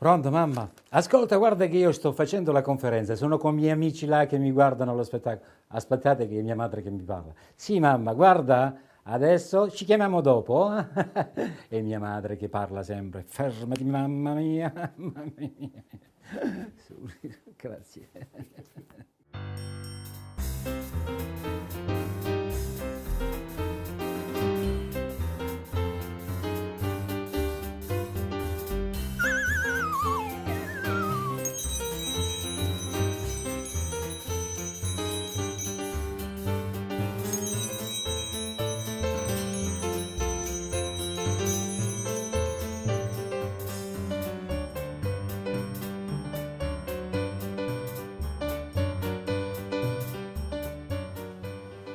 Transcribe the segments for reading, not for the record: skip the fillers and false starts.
Pronto, mamma? Ascolta, guarda che io sto facendo la conferenza, sono con i miei amici là che mi guardano lo spettacolo. Aspettate che è mia madre che mi parla. Sì, mamma, guarda, adesso ci chiamiamo dopo. È mia madre che parla sempre. Fermati, mamma mia, mamma mia. Grazie.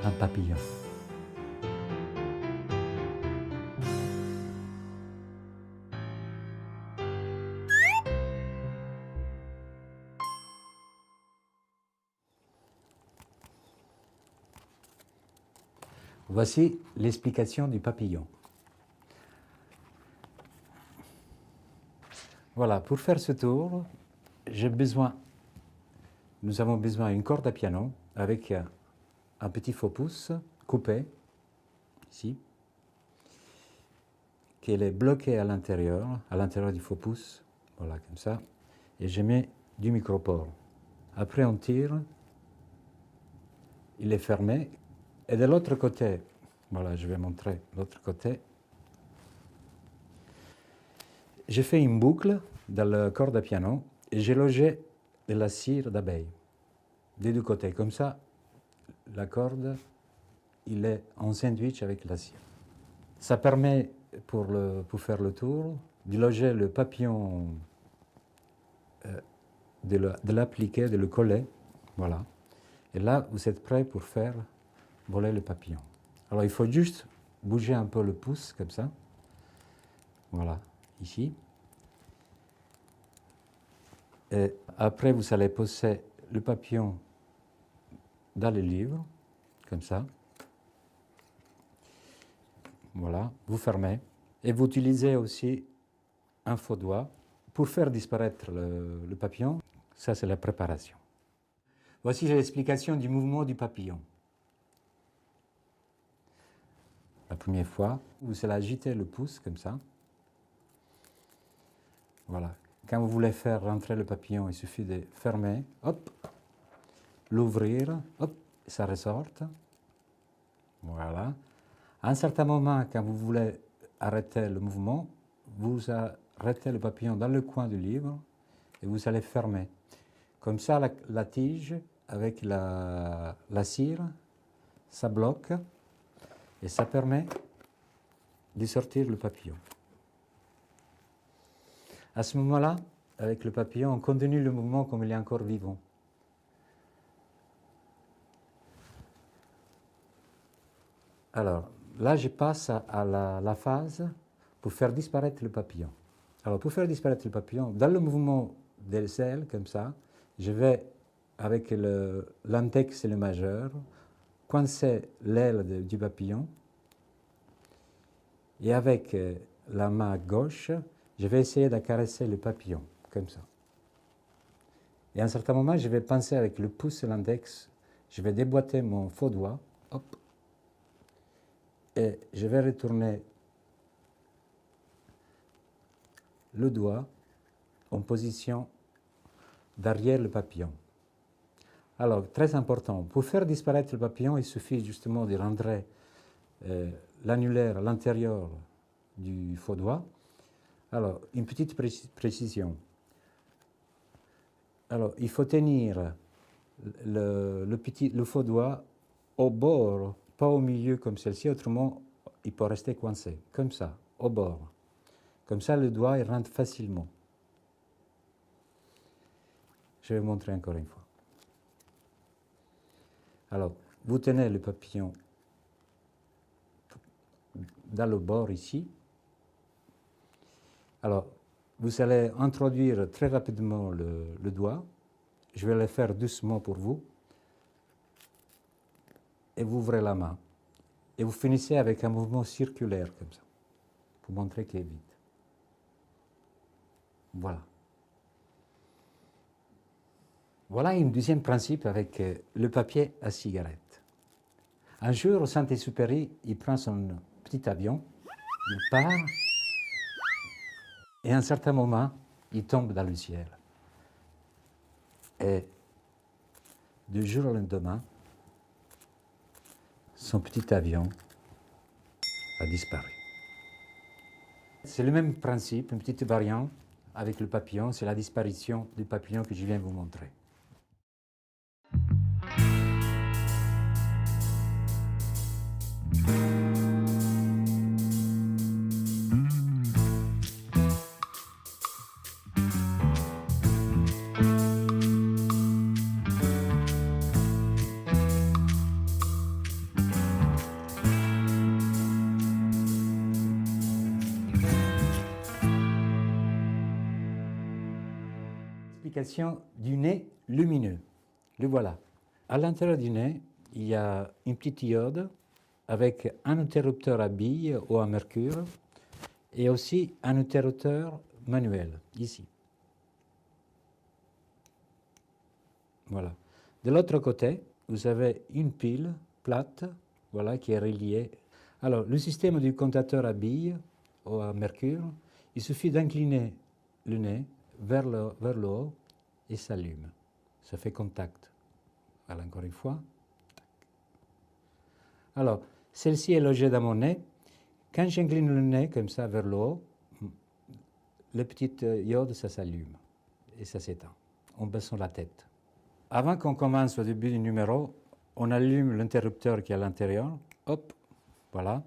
Un papillon. Voici l'explication du papillon. Voilà, pour faire ce tour, nous avons besoin d'une corde à piano avec un petit faux pouce coupé, ici, qui est bloqué à l'intérieur du faux pouce, voilà, comme ça, et je mets du micropore. Après on tire, il est fermé, et de l'autre côté, voilà, je vais montrer l'autre côté, j'ai fait une boucle dans la corde à piano et j'ai logé de la cire d'abeille des deux côtés. Comme ça, la corde, il est en sandwich avec la cire. Ça permet, pour faire le tour, de loger le papillon, de l'appliquer, de le coller. Voilà. Et là, vous êtes prêt pour faire voler le papillon. Alors, il faut juste bouger un peu le pouce, comme ça. Voilà, ici. Et après, vous allez poser le papillon dans le livre, comme ça. Voilà, vous fermez. Et vous utilisez aussi un faux doigt pour faire disparaître le papillon. Ça, c'est la préparation. Voici l'explication du mouvement du papillon. La première fois, vous allez agiter le pouce comme ça. Voilà. Quand vous voulez faire rentrer le papillon, il suffit de fermer, hop, l'ouvrir, hop, ça ressorte. Voilà. À un certain moment, quand vous voulez arrêter le mouvement, vous arrêtez le papillon dans le coin du livre et vous allez fermer. Comme ça, la tige avec la cire, ça bloque et ça permet de sortir le papillon. À ce moment-là, avec le papillon, on continue le mouvement comme il est encore vivant. Alors, là, je passe à la phase pour faire disparaître le papillon. Alors, pour faire disparaître le papillon, dans le mouvement des ailes, comme ça, je vais, avec l'index et le majeur, coincer l'aile du papillon. Et avec la main gauche, je vais essayer de caresser le papillon, comme ça. Et à un certain moment, je vais penser avec le pouce et l'index, je vais déboîter mon faux doigt, hop, et je vais retourner le doigt en position derrière le papillon. Alors, très important, pour faire disparaître le papillon, il suffit justement de rentrer l'annulaire à l'intérieur du faux doigt. Alors, une petite précision. Alors, il faut tenir le faux doigt au bord, pas au milieu comme celle-ci, autrement il peut rester coincé, comme ça, au bord. Comme ça, le doigt il rentre facilement. Je vais montrer encore une fois. Alors, vous tenez le papillon dans le bord ici. Alors, vous allez introduire très rapidement le doigt. Je vais le faire doucement pour vous. Et vous ouvrez la main. Et vous finissez avec un mouvement circulaire comme ça, pour montrer qu'il est vide. Voilà. Voilà un deuxième principe avec le papier à cigarette. Un jour, Saint-Exupéry, il prend son petit avion, il part, et à un certain moment, il tombe dans le ciel. Et du jour au lendemain, son petit avion a disparu. C'est le même principe, une petite variante avec le papillon, c'est la disparition du papillon que je viens de vous montrer. Explication du nez lumineux. Le voilà. À l'intérieur du nez, il y a une petite diode avec un interrupteur à billes ou à mercure et aussi un interrupteur manuel, ici. Voilà. De l'autre côté, vous avez une pile plate, voilà, qui est reliée. Alors, le système du comptateur à billes ou à mercure, il suffit d'incliner le nez vers le haut et s'allume. Ça fait contact. Voilà, encore une fois. Alors, celle-ci est logée dans mon nez. Quand j'incline le nez comme ça vers le haut, le petit iode, ça s'allume et ça s'éteint en baissant la tête. Avant qu'on commence au début du numéro, on allume l'interrupteur qui est à l'intérieur. Hop, voilà.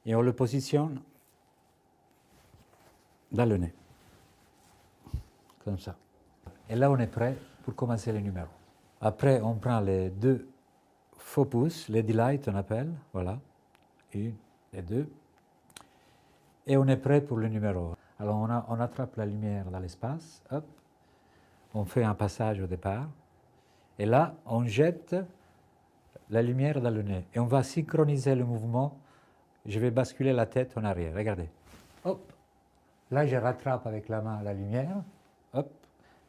Et on le positionne dans le nez. Comme ça. Et là, on est prêt pour commencer le numéro. Après, on prend les deux faux pouces, les delights, on appelle, voilà, une et deux. Et on est prêt pour le numéro. Alors, on attrape la lumière dans l'espace, hop, on fait un passage au départ, et là, on jette la lumière dans le nez. Et on va synchroniser le mouvement. Je vais basculer la tête en arrière, regardez. Hop, là, je rattrape avec la main la lumière, hop,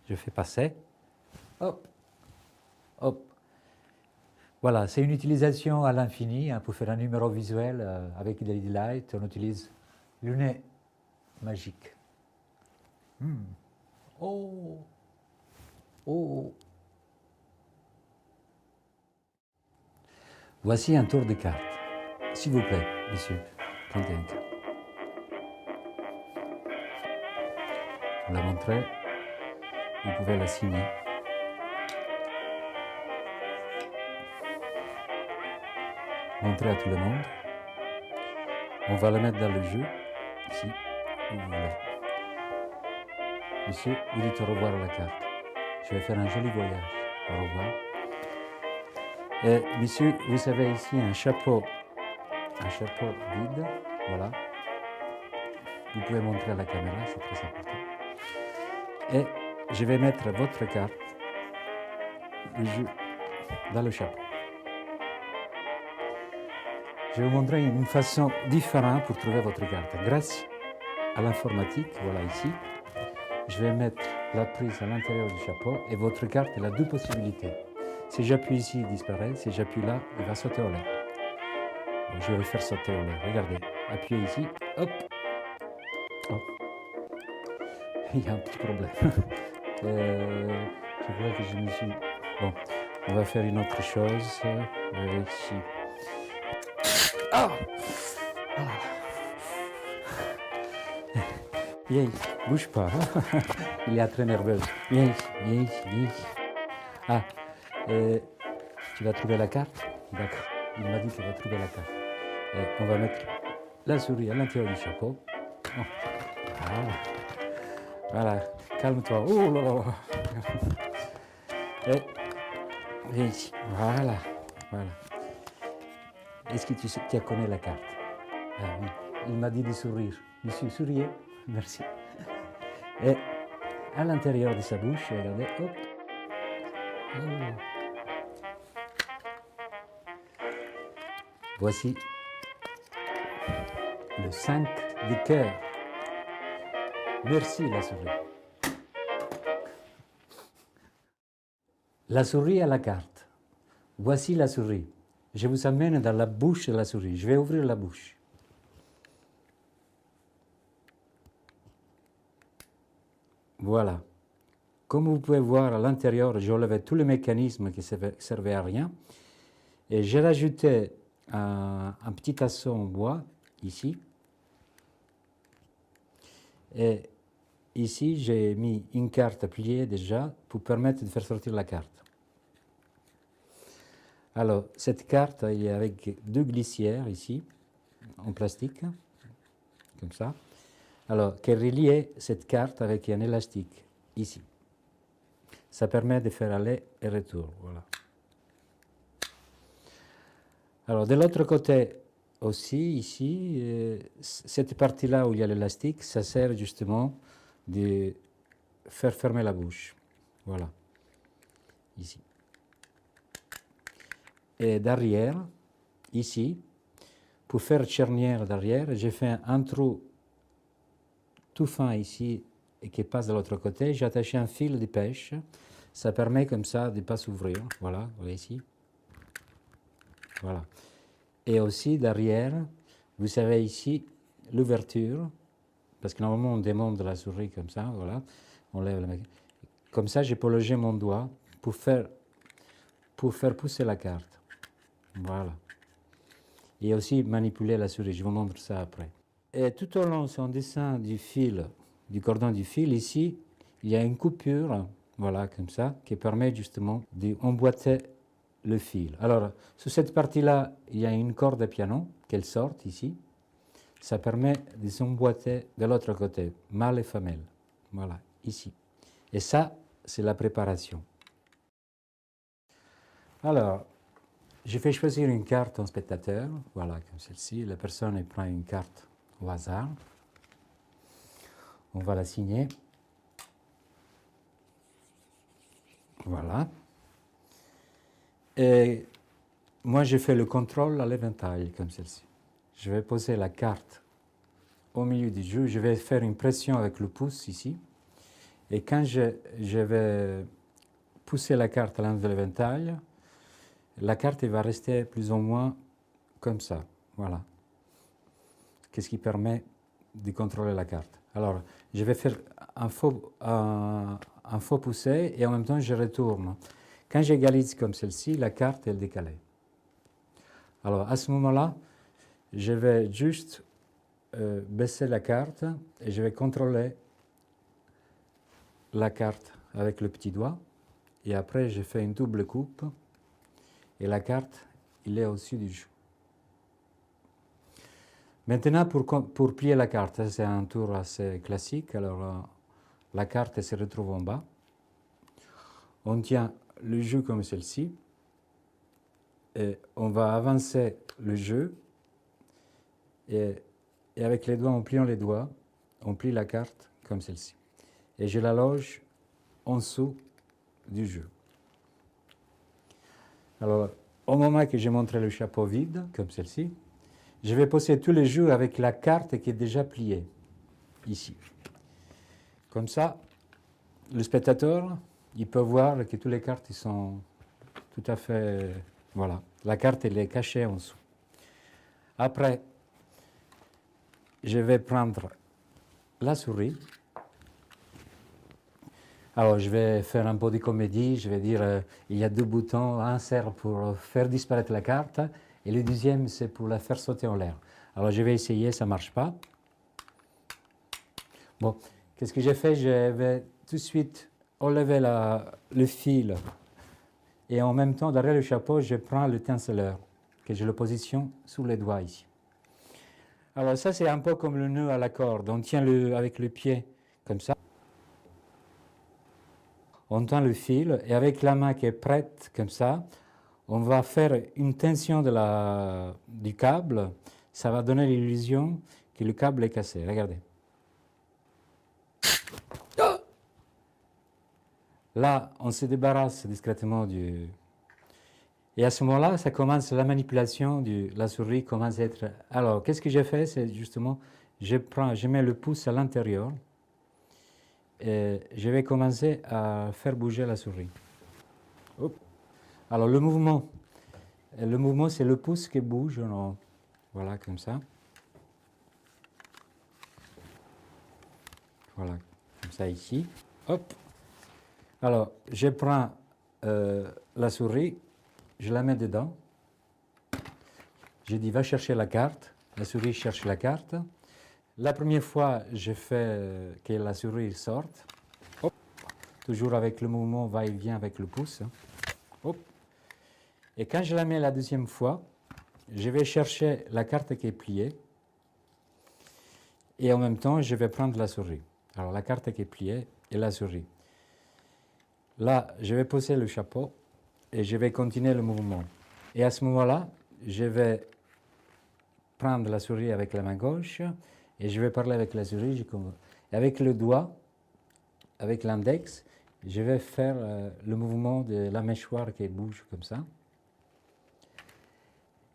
je fais passer, hop, hop. Voilà, c'est une utilisation à l'infini pour faire un numéro visuel avec des lights. On utilise le nez magique. Oh, oh. Voici un tour de carte. S'il vous plaît, monsieur, prenez un carte. Vous la montrez, vous pouvez la signer. Montrez à tout le monde. On va la mettre dans le jeu, ici, où vous voulez. Monsieur, vous dites au revoir à la carte. Je vais faire un joli voyage. Au revoir. Et monsieur, vous avez ici un chapeau vide, voilà. Vous pouvez montrer à la caméra, c'est très important. Et je vais mettre votre carte, le jeu, dans le chapeau. Je vais vous montrer une façon différente pour trouver votre carte. Grâce à l'informatique, voilà ici, je vais mettre la prise à l'intérieur du chapeau et votre carte, elle a deux possibilités. Si j'appuie ici, il disparaît. Si j'appuie là, il va sauter au l'air. Donc, je vais le faire sauter au l'air. Regardez, appuyez ici, hop, hop. Il y a un petit problème. Je crois que je me suis... Bon, on va faire une autre chose. Ici. Ah, ah. Viens ici, bouge pas. Il est très nerveux. Viens ici, viens ici, viens ici. Ah, tu vas trouver la carte? D'accord, il m'a dit qu'il va trouver la carte. Et on va mettre la souris à l'intérieur du chapeau. Oh. Ah. Voilà, calme-toi. Oh là là. Et viens ici. Voilà, voilà. Est-ce que tu connais la carte? Ah oui, il m'a dit de sourire. Monsieur, souriez. Merci. Et à l'intérieur de sa bouche, regardez, hop. Oh. Voici le 5 de cœur. Merci la souris. La souris à la carte. Voici la souris. Je vous amène dans la bouche de la souris. Je vais ouvrir la bouche. Voilà. Comme vous pouvez voir à l'intérieur, j'ai enlevé tous les mécanismes qui ne servaient à rien. Et j'ai rajouté un petit tasseau en bois, ici. Et ici, j'ai mis une carte pliée déjà pour permettre de faire sortir la carte. Alors, cette carte, il est avec deux glissières ici, en plastique, comme ça. Alors, qui relie cette carte avec un élastique, ici. Ça permet de faire aller et retour, voilà. Alors, de l'autre côté aussi, ici, cette partie-là où il y a l'élastique, ça sert justement de faire fermer la bouche. Voilà, ici. Et derrière, ici, pour faire charnière derrière, j'ai fait un trou tout fin ici et qui passe de l'autre côté. J'ai attaché un fil de pêche. Ça permet comme ça de ne pas s'ouvrir. Voilà, vous voyez ici. Voilà. Et aussi derrière, vous savez ici, l'ouverture, parce que normalement on démonte la souris comme ça, voilà. On lève la... Comme ça, j'ai pu loger mon doigt pour faire pousser la carte. Voilà. Et aussi manipuler la souris. Je vous montre ça après. Et tout au long, sur un dessin du fil, du cordon du fil, ici, il y a une coupure, voilà, comme ça, qui permet justement d'emboîter le fil. Alors, sur cette partie-là, il y a une corde à piano qu'elle sort ici. Ça permet de s'emboîter de l'autre côté, mâle et femelle. Voilà, ici. Et ça, c'est la préparation. Alors, je fais choisir une carte en spectateur, voilà, comme celle-ci. La personne prend une carte au hasard. On va la signer. Voilà. Et moi, je fais le contrôle à l'éventail, comme celle-ci. Je vais poser la carte au milieu du jeu. Je vais faire une pression avec le pouce ici. Et quand je vais pousser la carte à l'intérieur de l'éventail, la carte va rester plus ou moins comme ça. Voilà. Qu'est-ce qui permet de contrôler la carte. Alors, je vais faire un faux poussé et en même temps, je retourne. Quand j'égalise comme celle-ci, la carte est décalée. Alors, à ce moment-là, je vais juste baisser la carte et je vais contrôler la carte avec le petit doigt. Et après, je fais une double coupe et la carte, il est au-dessus du jeu. Maintenant, pour plier la carte, c'est un tour assez classique. Alors, la carte se retrouve en bas. On tient le jeu comme celle-ci. Et on va avancer le jeu. Et avec les doigts, en pliant les doigts, on plie la carte comme celle-ci. Et je la loge en dessous du jeu. Alors, au moment que j'ai montré le chapeau vide, comme celle-ci, je vais poser tous les jeux avec la carte qui est déjà pliée, ici. Comme ça, le spectateur, il peut voir que toutes les cartes ils sont tout à fait... Voilà, la carte elle est cachée en dessous. Après, je vais prendre la souris. Alors, je vais faire un peu de comédie. Je vais dire, il y a deux boutons. Un sert pour faire disparaître la carte et le deuxième, c'est pour la faire sauter en l'air. Alors, je vais essayer, ça ne marche pas. Bon, qu'est-ce que j'ai fait? Je vais tout de suite enlever le fil et en même temps, derrière le chapeau, je prends le tinceleur que je le positionne sous les doigts ici. Alors ça, c'est un peu comme le nœud à la corde. On tient avec le pied comme ça. On tend le fil et avec la main qui est prête comme ça, on va faire une tension du câble. Ça va donner l'illusion que le câble est cassé. Regardez. Là, on se débarrasse discrètement du... Et à ce moment-là, ça commence, la manipulation de la souris commence à être... Alors, qu'est-ce que j'ai fait? C'est justement, je mets le pouce à l'intérieur et je vais commencer à faire bouger la souris. Hop. Alors le mouvement c'est le pouce qui bouge. Non. Voilà, comme ça. Voilà, comme ça ici. Hop. Alors, je prends la souris, je la mets dedans. Je dis, va chercher la carte. La souris cherche la carte. La première fois, je fais que la souris sorte. Hop. Toujours avec le mouvement va-et-vient avec le pouce. Hop. Et quand je la mets la deuxième fois, je vais chercher la carte qui est pliée. Et en même temps, je vais prendre la souris. Alors, la carte qui est pliée et la souris. Là, je vais poser le chapeau et je vais continuer le mouvement. Et à ce moment-là, je vais prendre la souris avec la main gauche et je vais parler avec la souris. Et avec le doigt, avec l'index, je vais faire le mouvement de la mâchoire qui bouge comme ça.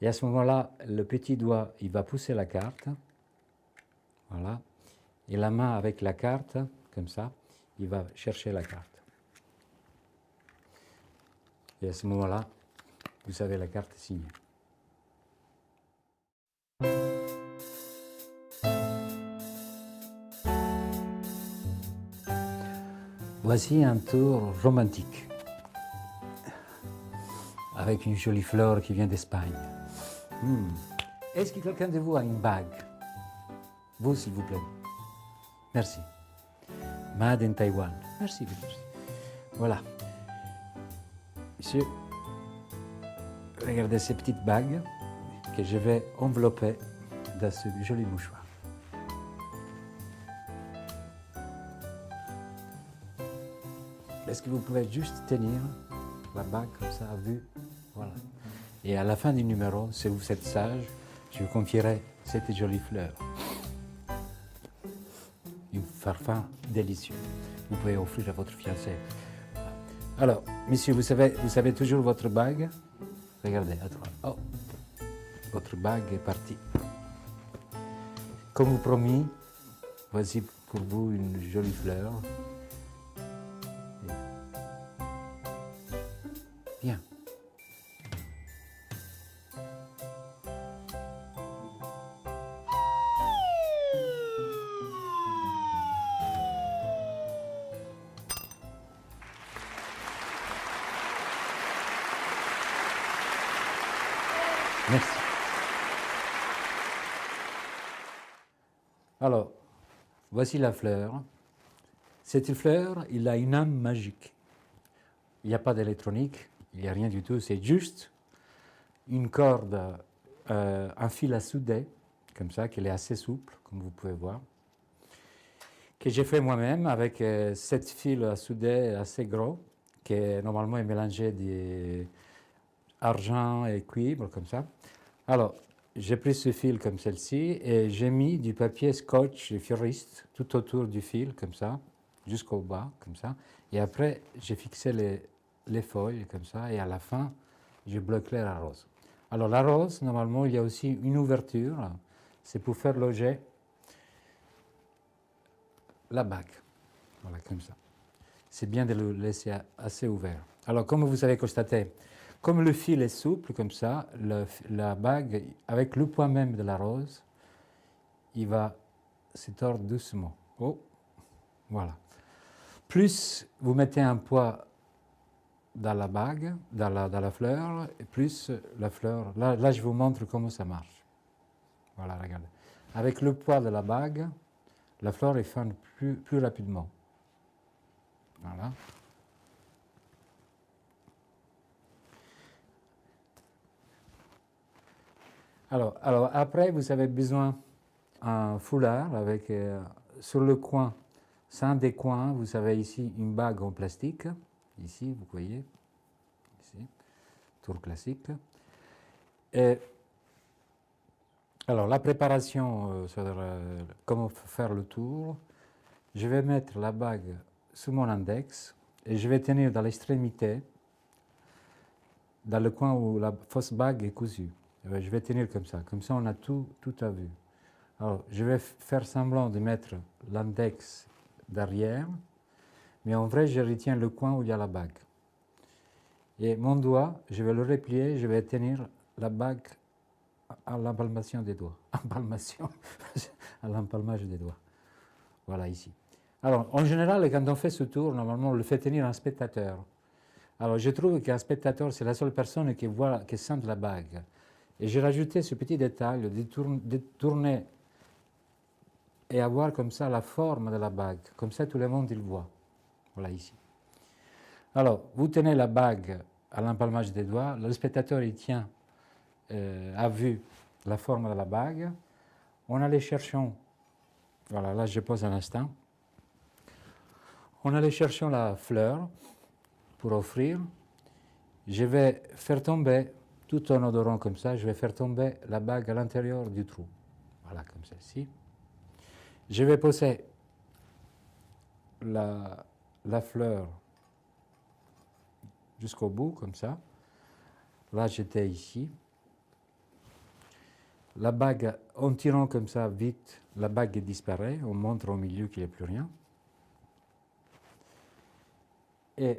Et à ce moment-là, le petit doigt, il va pousser la carte. Voilà. Et la main avec la carte, comme ça, il va chercher la carte. Et à ce moment-là, vous avez la carte signée. Voici un tour romantique, avec une jolie fleur qui vient d'Espagne. Est-ce que quelqu'un de vous a une bague? Vous, s'il vous plaît. Merci. Made in Taïwan. Merci, merci. Voilà. Monsieur, regardez ces petites bagues que je vais envelopper dans ce joli mouchoir. Est-ce que vous pouvez juste tenir la bague comme ça à vue? Voilà. Et à la fin du numéro, si vous êtes sage, je vous confierai cette jolie fleur. Un parfum délicieux. Vous pouvez offrir à votre fiancé. Alors, monsieur, vous savez toujours votre bague? Regardez, à droite. Oh, votre bague est partie. Comme promis, voici pour vous une jolie fleur. Bien. Merci. Alors, voici la fleur. Cette fleur, il a une âme magique. Il n'y a pas d'électronique, il n'y a rien du tout, c'est juste une corde, un fil à souder, comme ça, qui est assez souple, comme vous pouvez voir, que j'ai fait moi-même avec 7 fils à souder assez gros, qui normalement est mélangé d'argent et cuivre, comme ça. Alors, j'ai pris ce fil comme celle-ci et j'ai mis du papier scotch fleuriste tout autour du fil, comme ça, jusqu'au bas, comme ça. Et après, j'ai fixé les feuilles, comme ça, et à la fin, je bloqué la rose. Alors, la rose, normalement, il y a aussi une ouverture, c'est pour faire loger la bague. Voilà, comme ça. C'est bien de le laisser assez ouvert. Alors, comme vous avez constaté, comme le fil est souple, comme ça, la bague, avec le poids même de la rose, il va se tordre doucement. Oh, voilà. Plus vous mettez un poids dans la bague, dans la fleur, et plus la fleur, là je vous montre comment ça marche. Voilà, regardez. Avec le poids de la bague, la fleur est fane plus rapidement. Voilà. Alors après, vous avez besoin d'un foulard avec, sur le coin, sein des coins, vous avez ici une bague en plastique. Ici, vous voyez, ici, tour classique. Et alors, la préparation, comment faire le tour. Je vais mettre la bague sous mon index et je vais tenir dans l'extrémité, dans le coin où la fausse bague est cousue. Je vais tenir comme ça on a tout à vue. Alors, je vais faire semblant de mettre l'index derrière, mais en vrai, je retiens le coin où il y a la bague. Et mon doigt, je vais le replier, je vais tenir la bague à l'empalmation des doigts. Empalmation, à l'empalmage des doigts. Voilà, ici. Alors, en général, quand on fait ce tour, normalement, on le fait tenir un spectateur. Alors, je trouve qu'un spectateur, c'est la seule personne qui voit, qui sent la bague. Et j'ai rajouté ce petit détail de tourner et avoir comme ça la forme de la bague. Comme ça, tout le monde il voit. Voilà, ici. Alors, vous tenez la bague à l'empalmage des doigts. Le spectateur, il tient à vue la forme de la bague. On allait cherchons, voilà, là je pose un instant. On allait cherchons la fleur pour offrir. Je vais faire tomber, tout en odorant comme ça, je vais faire tomber la bague à l'intérieur du trou. Voilà, comme celle-ci. Je vais poser la fleur jusqu'au bout, comme ça. Là, j'étais ici. La bague, en tirant comme ça vite, la bague disparaît. On montre au milieu qu'il n'y a plus rien. Et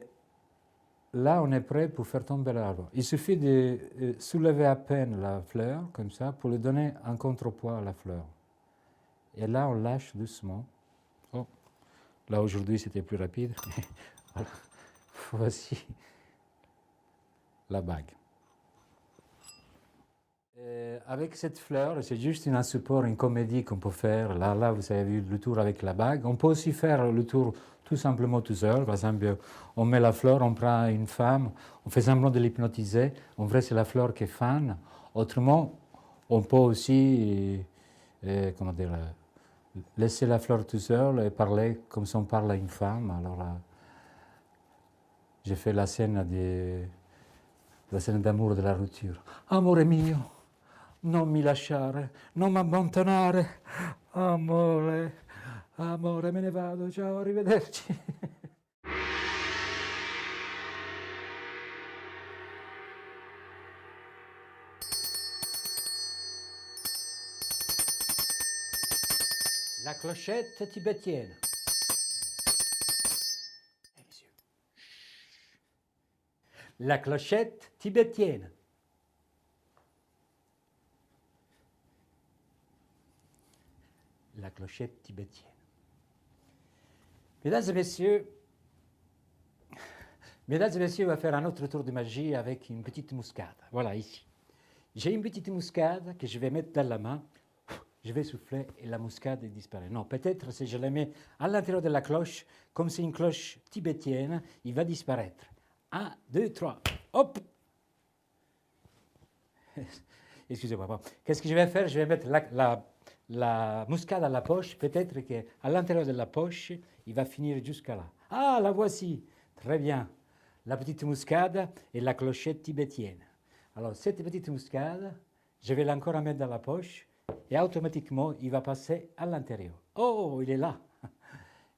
là, on est prêt pour faire tomber l'arbre. Il suffit de soulever à peine la fleur, comme ça, pour lui donner un contrepoids à la fleur. Et là, on lâche doucement. Oh. Là, aujourd'hui, c'était plus rapide. Voilà. Voici la bague. Avec cette fleur, c'est juste un support, une comédie qu'on peut faire. Là, vous avez vu le tour avec la bague. On peut aussi faire le tour tout simplement tout seul. Par exemple, on met la fleur, on prend une femme, on fait semblant de l'hypnotiser. En vrai, c'est la fleur qui est fan. Autrement, on peut aussi, comment dire, laisser la fleur tout seul et parler comme si on parle à une femme. Alors, j'ai fait la scène d'amour de la rupture. Amore mio, non mi lasciare, non mi abbandonare. Amore, amore, me ne vado, ciao, arrivederci. La clochette tibétienne. Eh, monsieur. La clochette tibétienne. La clochette tibétienne. Mesdames et messieurs, on va faire un autre tour de magie avec une petite muscade. Voilà, ici. J'ai une petite muscade que je vais mettre dans la main. Je vais souffler et la muscade disparaît. Non, peut-être si je la mets à l'intérieur de la cloche, comme c'est une cloche tibétienne, il va disparaître. 1, 2, 3, hop! Excusez-moi. Qu'est-ce que je vais faire? Je vais mettre la muscade à la poche. Peut-être qu'à l'intérieur de la poche, il va finir jusqu'à là. Ah, la voici. Très bien. La petite muscade et la clochette tibétienne. Alors, cette petite muscade, je vais l'encore mettre dans la poche et automatiquement, il va passer à l'intérieur. Oh, il est là.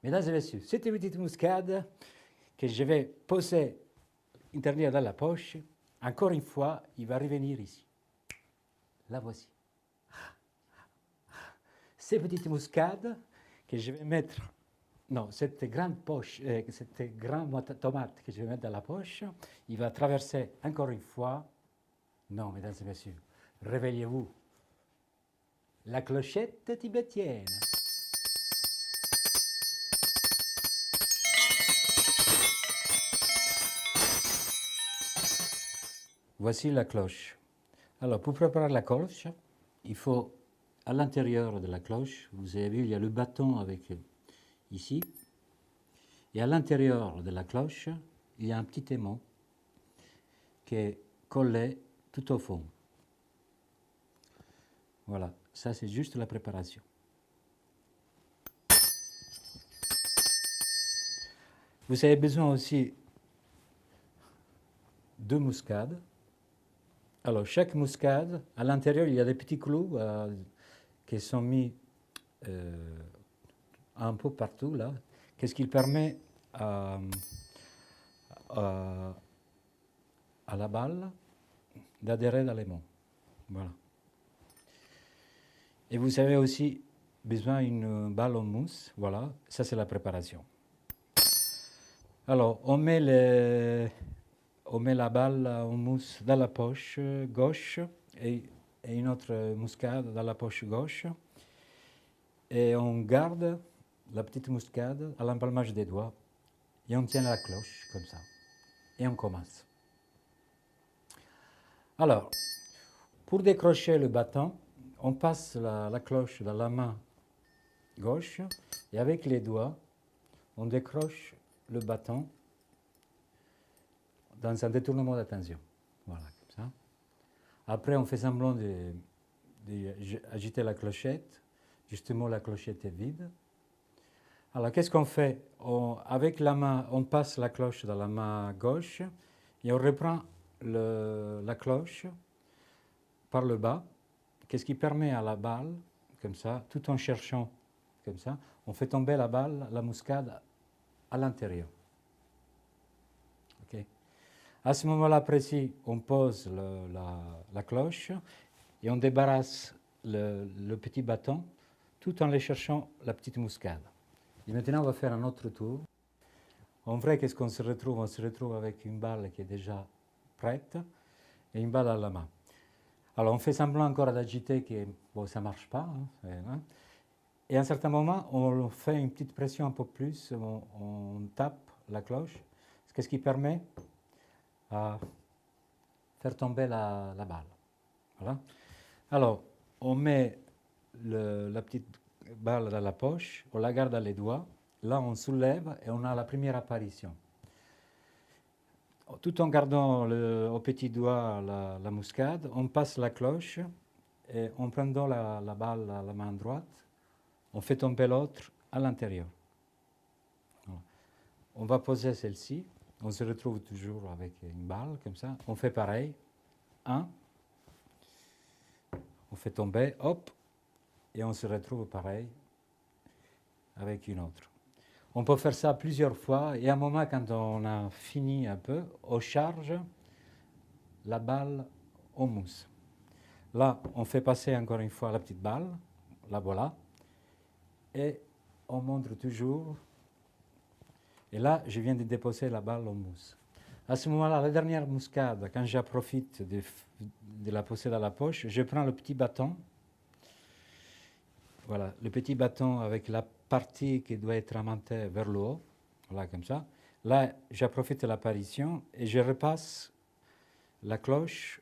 Mesdames et messieurs, cette petite muscade que je vais poser, interdire dans la poche, encore une fois, il va revenir ici. La voici. Ces petites muscades que je vais mettre, non, cette grande poche, cette grande tomate que je vais mettre dans la poche, il va traverser encore une fois. Non, mesdames et messieurs, réveillez-vous. La clochette tibétienne. Voici la cloche. Alors, pour préparer la cloche, il faut, à l'intérieur de la cloche, vous avez vu, il y a le bâton avec ici. Et à l'intérieur de la cloche, il y a un petit aimant qui est collé tout au fond. Voilà, ça c'est juste la préparation. Vous avez besoin aussi de muscade. Alors, chaque muscade, à l'intérieur, il y a des petits clous qui sont mis un peu partout, là. Qu'est-ce qui permet à la balle d'adhérer dans l'aimant. Voilà. Et vous avez aussi besoin d'une balle en mousse. Voilà, ça c'est la préparation. Alors, on met on met la balle en mousse dans la poche gauche et une autre muscade dans la poche gauche. Et on garde la petite muscade à l'empalmage des doigts et on tient la cloche comme ça. Et on commence. Alors, pour décrocher le bâton, on passe la cloche dans la main gauche et avec les doigts, on décroche le bâton dans un détournement d'attention. Voilà, comme ça. Après, on fait semblant d'agiter la clochette. Justement, la clochette est vide. Alors, qu'est-ce qu'on fait? Avec la main, on passe la cloche dans la main gauche et on reprend la cloche par le bas. Qu'est-ce qui permet à la balle, comme ça, tout en cherchant, comme ça, on fait tomber la balle, la muscade, à l'intérieur. Okay. À ce moment-là précis, on pose la cloche et on débarrasse le petit bâton tout en les cherchant la petite muscade. Et maintenant, on va faire un autre tour. En vrai, qu'est-ce qu'on se retrouve? On se retrouve avec une balle qui est déjà prête et une balle à la main. Alors, on fait semblant encore d'agiter que bon, ça ne marche pas. Hein. Et à un certain moment, on fait une petite pression un peu plus, on tape la cloche, ce qui permet à faire tomber la balle. Voilà. Alors, on met la petite balle dans la poche, on la garde dans les doigts, là on soulève et on a la première apparition. Tout en gardant au petit doigt la muscade, on passe la cloche et en prenant la balle à la main droite, on fait tomber l'autre à l'intérieur. Voilà. On va poser celle-ci, on se retrouve toujours avec une balle comme ça, on fait pareil, un, on fait tomber, hop, et on se retrouve pareil avec une autre. On peut faire ça plusieurs fois et à un moment, quand on a fini un peu, on charge la balle en mousse. Là, on fait passer encore une fois la petite balle, la voilà, et on montre toujours. Et là, je viens de déposer la balle en mousse. À ce moment-là, la dernière muscade, quand j'en profite de la poser dans la poche, je prends le petit bâton. Voilà, le petit bâton avec la partie qui doit être aimantée vers le haut, voilà comme ça. Là, j'en profite de l'apparition et je repasse la cloche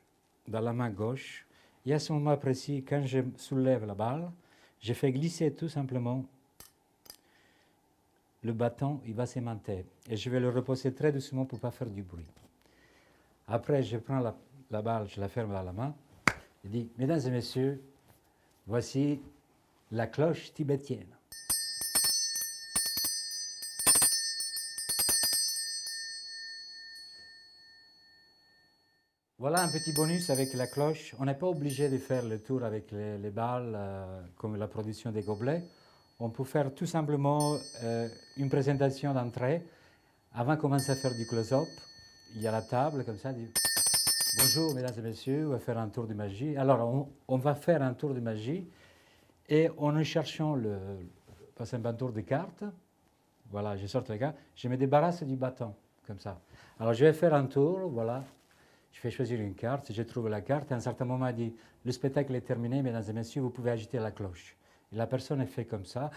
dans la main gauche. Et à ce moment précis, quand je soulève la balle, je fais glisser tout simplement le bâton, il va s'aimanter. Et je vais le reposer très doucement pour ne pas faire du bruit. Après, je prends la balle, je la ferme dans la main et dis, mesdames et messieurs, voici la cloche tibétienne. Voilà un petit bonus avec la cloche. On n'est pas obligé de faire le tour avec les balles comme la production des gobelets. On peut faire tout simplement une présentation d'entrée. Avant de commencer à faire du close-up, il y a la table comme ça. Bonjour mesdames et messieurs, on va faire un tour de magie. Alors on va faire un tour de magie et en cherchant un tour de cartes, voilà, je sors les cartes, je me débarrasse du bâton comme ça. Alors je vais faire un tour, voilà. Je fais choisir une carte, je trouve la carte, à un certain moment, elle dit « Le spectacle est terminé, mesdames et messieurs, vous pouvez agiter la cloche. » Et la personne est fait comme ça,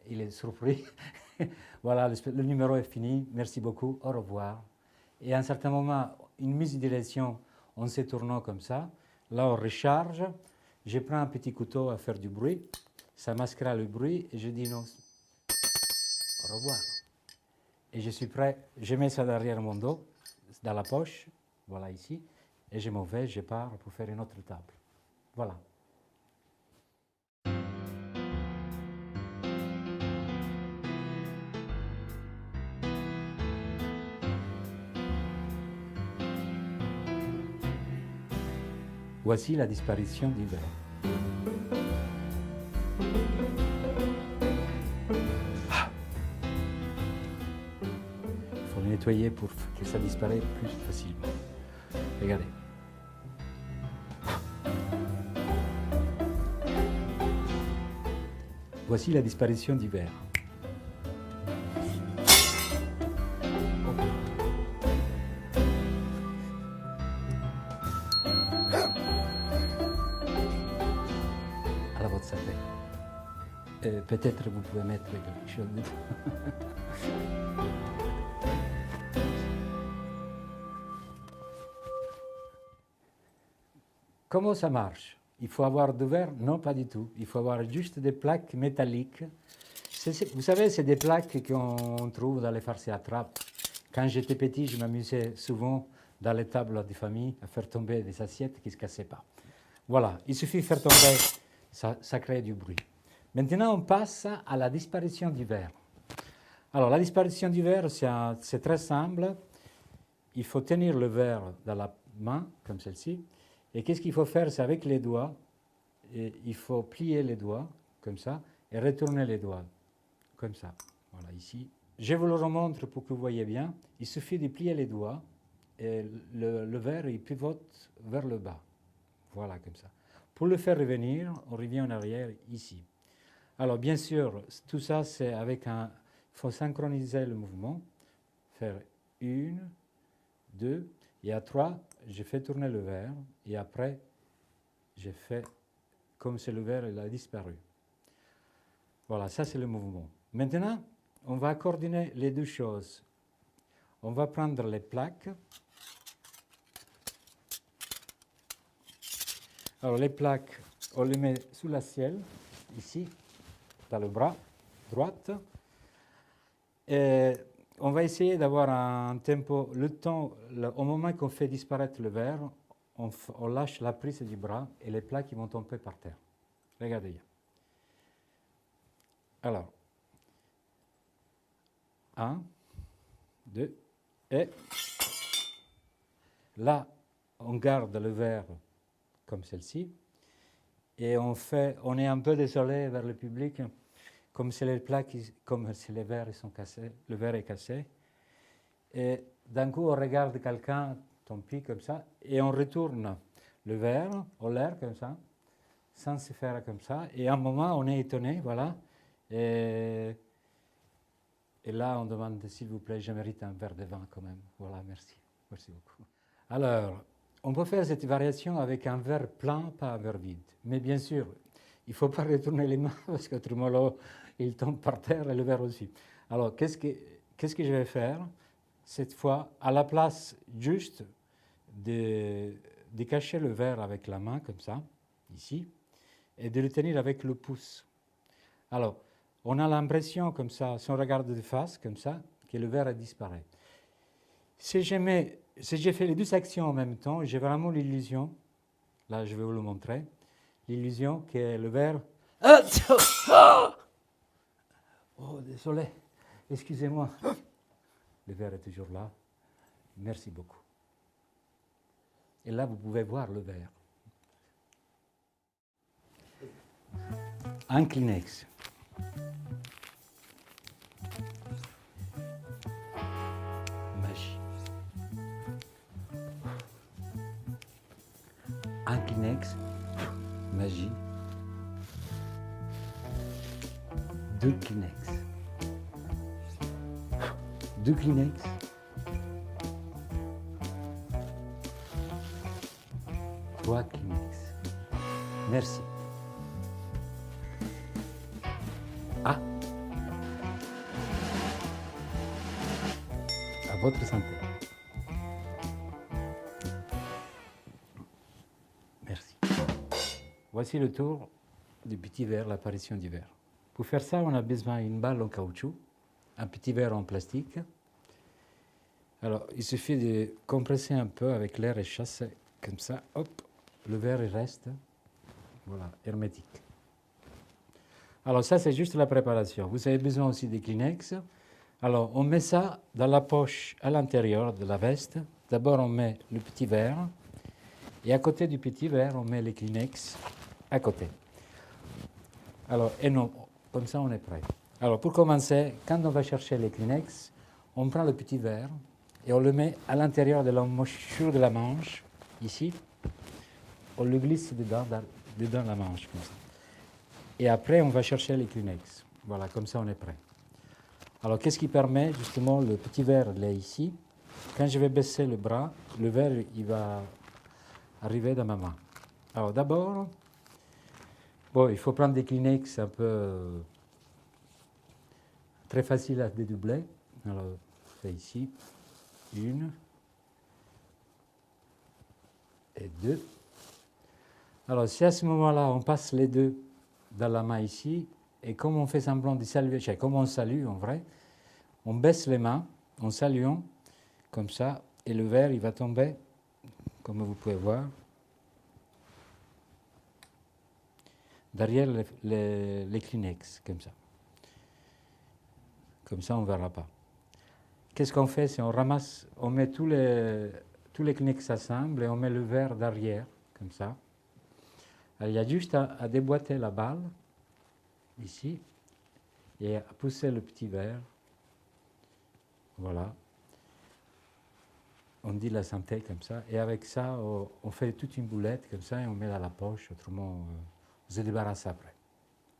il est surpris. Voilà, le numéro est fini, merci beaucoup, au revoir. Et à un certain moment, une mise en direction, en se tournant comme ça, là on recharge, je prends un petit couteau à faire du bruit, ça masquera le bruit, et je dis non, au revoir. Et je suis prêt, je mets ça derrière mon dos, dans la poche, voilà ici, et je m'en vais, je pars pour faire une autre table. Voilà. Voici la disparition du verre. Il faut le nettoyer pour que ça disparaisse plus facilement. Regardez. Voici la disparition du verre. Peut-être vous pouvez mettre quelque chose dedans. Comment ça marche? Il faut avoir du verre? Non, pas du tout. Il faut avoir juste des plaques métalliques. Vous savez, c'est des plaques qu'on trouve dans les farces à trappe. Quand j'étais petit, je m'amusais souvent dans les tables de famille à faire tomber des assiettes qui ne se cassaient pas. Voilà, il suffit de faire tomber, ça crée du bruit. Maintenant, on passe à la disparition du verre. Alors, la disparition du verre, c'est très simple. Il faut tenir le verre dans la main, comme celle-ci. Et qu'est-ce qu'il faut faire? C'est avec les doigts. Et il faut plier les doigts, comme ça, et retourner les doigts, comme ça. Voilà, ici. Je vous le remontre pour que vous voyez bien. Il suffit de plier les doigts et le verre, il pivote vers le bas. Voilà, comme ça. Pour le faire revenir, on revient en arrière ici. Alors, bien sûr, tout ça, c'est avec un... Il faut synchroniser le mouvement. Faire 1, 2, et à 3, je fais tourner le verre, et après, je fais comme si le verre il a disparu. Voilà, ça c'est le mouvement. Maintenant, on va coordonner les deux choses. On va prendre les plaques. Alors les plaques, on les met sous la selle, ici, dans le bras droit. Et on va essayer d'avoir un tempo, au moment qu'on fait disparaître le verre, on lâche la prise du bras et les plaques vont tomber par terre. Regardez bien. Alors, 1, 2, et là, on garde le verre comme celle-ci, et on est un peu désolé vers le public, comme si les plaques, comme si les verres sont cassés, le verre est cassé, et d'un coup on regarde quelqu'un, tant pis comme ça, et on retourne le verre en l'air comme ça, sans se faire comme ça, et à un moment on est étonné, voilà, et là on demande s'il vous plaît, je mérite un verre de vin quand même, voilà, merci beaucoup. Alors, on peut faire cette variation avec un verre plein, pas un verre vide. Mais bien sûr, il ne faut pas retourner les mains parce qu'autrement, il tombe par terre et le verre aussi. Alors, qu'est-ce que je vais faire cette fois? À la place juste de cacher le verre avec la main, comme ça, ici, et de le tenir avec le pouce. Alors, on a l'impression, comme ça, si on regarde de face, comme ça, que le verre disparaît. Si j'ai fait les deux actions en même temps, j'ai vraiment l'illusion, là je vais vous le montrer, l'illusion que le verre... Oh, désolé, excusez-moi. Le verre est toujours là. Merci beaucoup. Et là, vous pouvez voir le verre. Un Kleenex. Magie. Un Kleenex, magie. 2 Kleenex. 2 Kleenex. 3 Kleenex. Merci. Ah. À votre santé. Merci. Voici le tour du petit verre, l'apparition du verre. Pour faire ça, on a besoin d'une balle en caoutchouc, un petit verre en plastique. Alors, il suffit de compresser un peu avec l'air et chasser comme ça. Hop, le verre il reste, voilà, hermétique. Alors ça, c'est juste la préparation. Vous avez besoin aussi des Kleenex. Alors, on met ça dans la poche à l'intérieur de la veste. D'abord, on met le petit verre. Et à côté du petit verre, on met les Kleenex à côté. Alors, et non, comme ça, on est prêt. Alors, pour commencer, quand on va chercher les Kleenex, on prend le petit verre et on le met à l'intérieur de l'embouchure de la manche, ici. On le glisse dedans la manche, comme ça. Et après, on va chercher les Kleenex. Voilà, comme ça, on est prêt. Alors, qu'est-ce qui permet, justement, le petit verre, là, ici. Quand je vais baisser le bras, le verre, il va arriver dans ma main. Alors, d'abord, bon, il faut prendre des Kleenex un peu très facile à dédoubler. Alors, c'est ici, 1 et 2. Alors, si à ce moment-là, on passe les deux dans la main ici, et comme on fait semblant de saluer, comme on salue en vrai, on baisse les mains en saluant, comme ça, et le verre, il va tomber, comme vous pouvez voir, derrière les Kleenex, comme ça. Comme ça, on ne verra pas. Qu'est-ce qu'on fait? C'est on ramasse, on met tous les Kleenex ensemble et on met le verre derrière, comme ça. Alors, il y a juste à déboîter la balle, ici, et à pousser le petit verre. Voilà. On dit la santé comme ça. Et avec ça, on fait toute une boulette comme ça et on met dans la poche. Autrement, on se débarrasse après.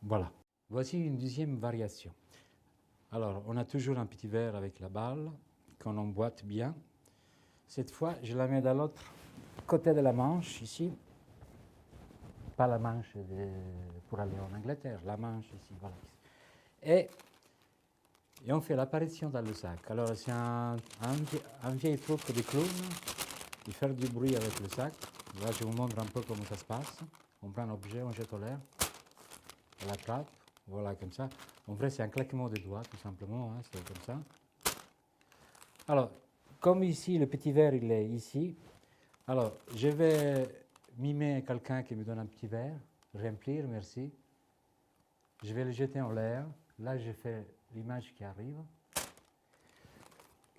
Voilà. Voici une deuxième variation. Alors, on a toujours un petit verre avec la balle qu'on emboîte bien. Cette fois, je la mets dans l'autre côté de la manche, ici. Pas la manche pour aller en Angleterre, la manche ici, voilà. Et on fait l'apparition dans le sac. Alors, c'est un vieil truc de clown, de faire du bruit avec le sac. Là, je vous montre un peu comment ça se passe. On prend un objet, on jette en l'air, on l'attrape, voilà, comme ça. En vrai, c'est un claquement de doigts, tout simplement, hein, c'est comme ça. Alors, comme ici, le petit verre, il est ici. Alors, je vais mimer quelqu'un qui me donne un petit verre, remplir, merci. Je vais le jeter en l'air. Là, je fais l'image qui arrive.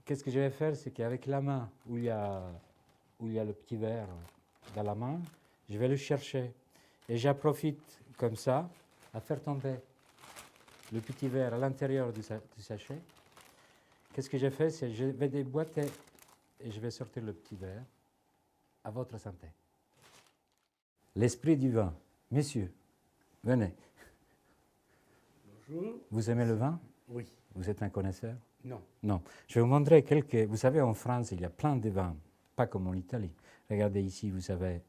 Qu'est-ce que je vais faire? C'est qu'avec la main où il y a le petit verre dans la main, je vais le chercher. Et j'en profite comme ça à faire tomber le petit verre à l'intérieur du sachet. Qu'est-ce que j'ai fait? C'est que je vais déboîter et je vais sortir le petit verre. À votre santé. L'esprit du vin. Messieurs, venez. Bonjour. Vous aimez le vin? Oui. Vous êtes un connaisseur? Non. Non. Je vais vous montrer quelques... Vous savez, en France, il y a plein de vins, pas comme en Italie. Regardez ici, vous savez.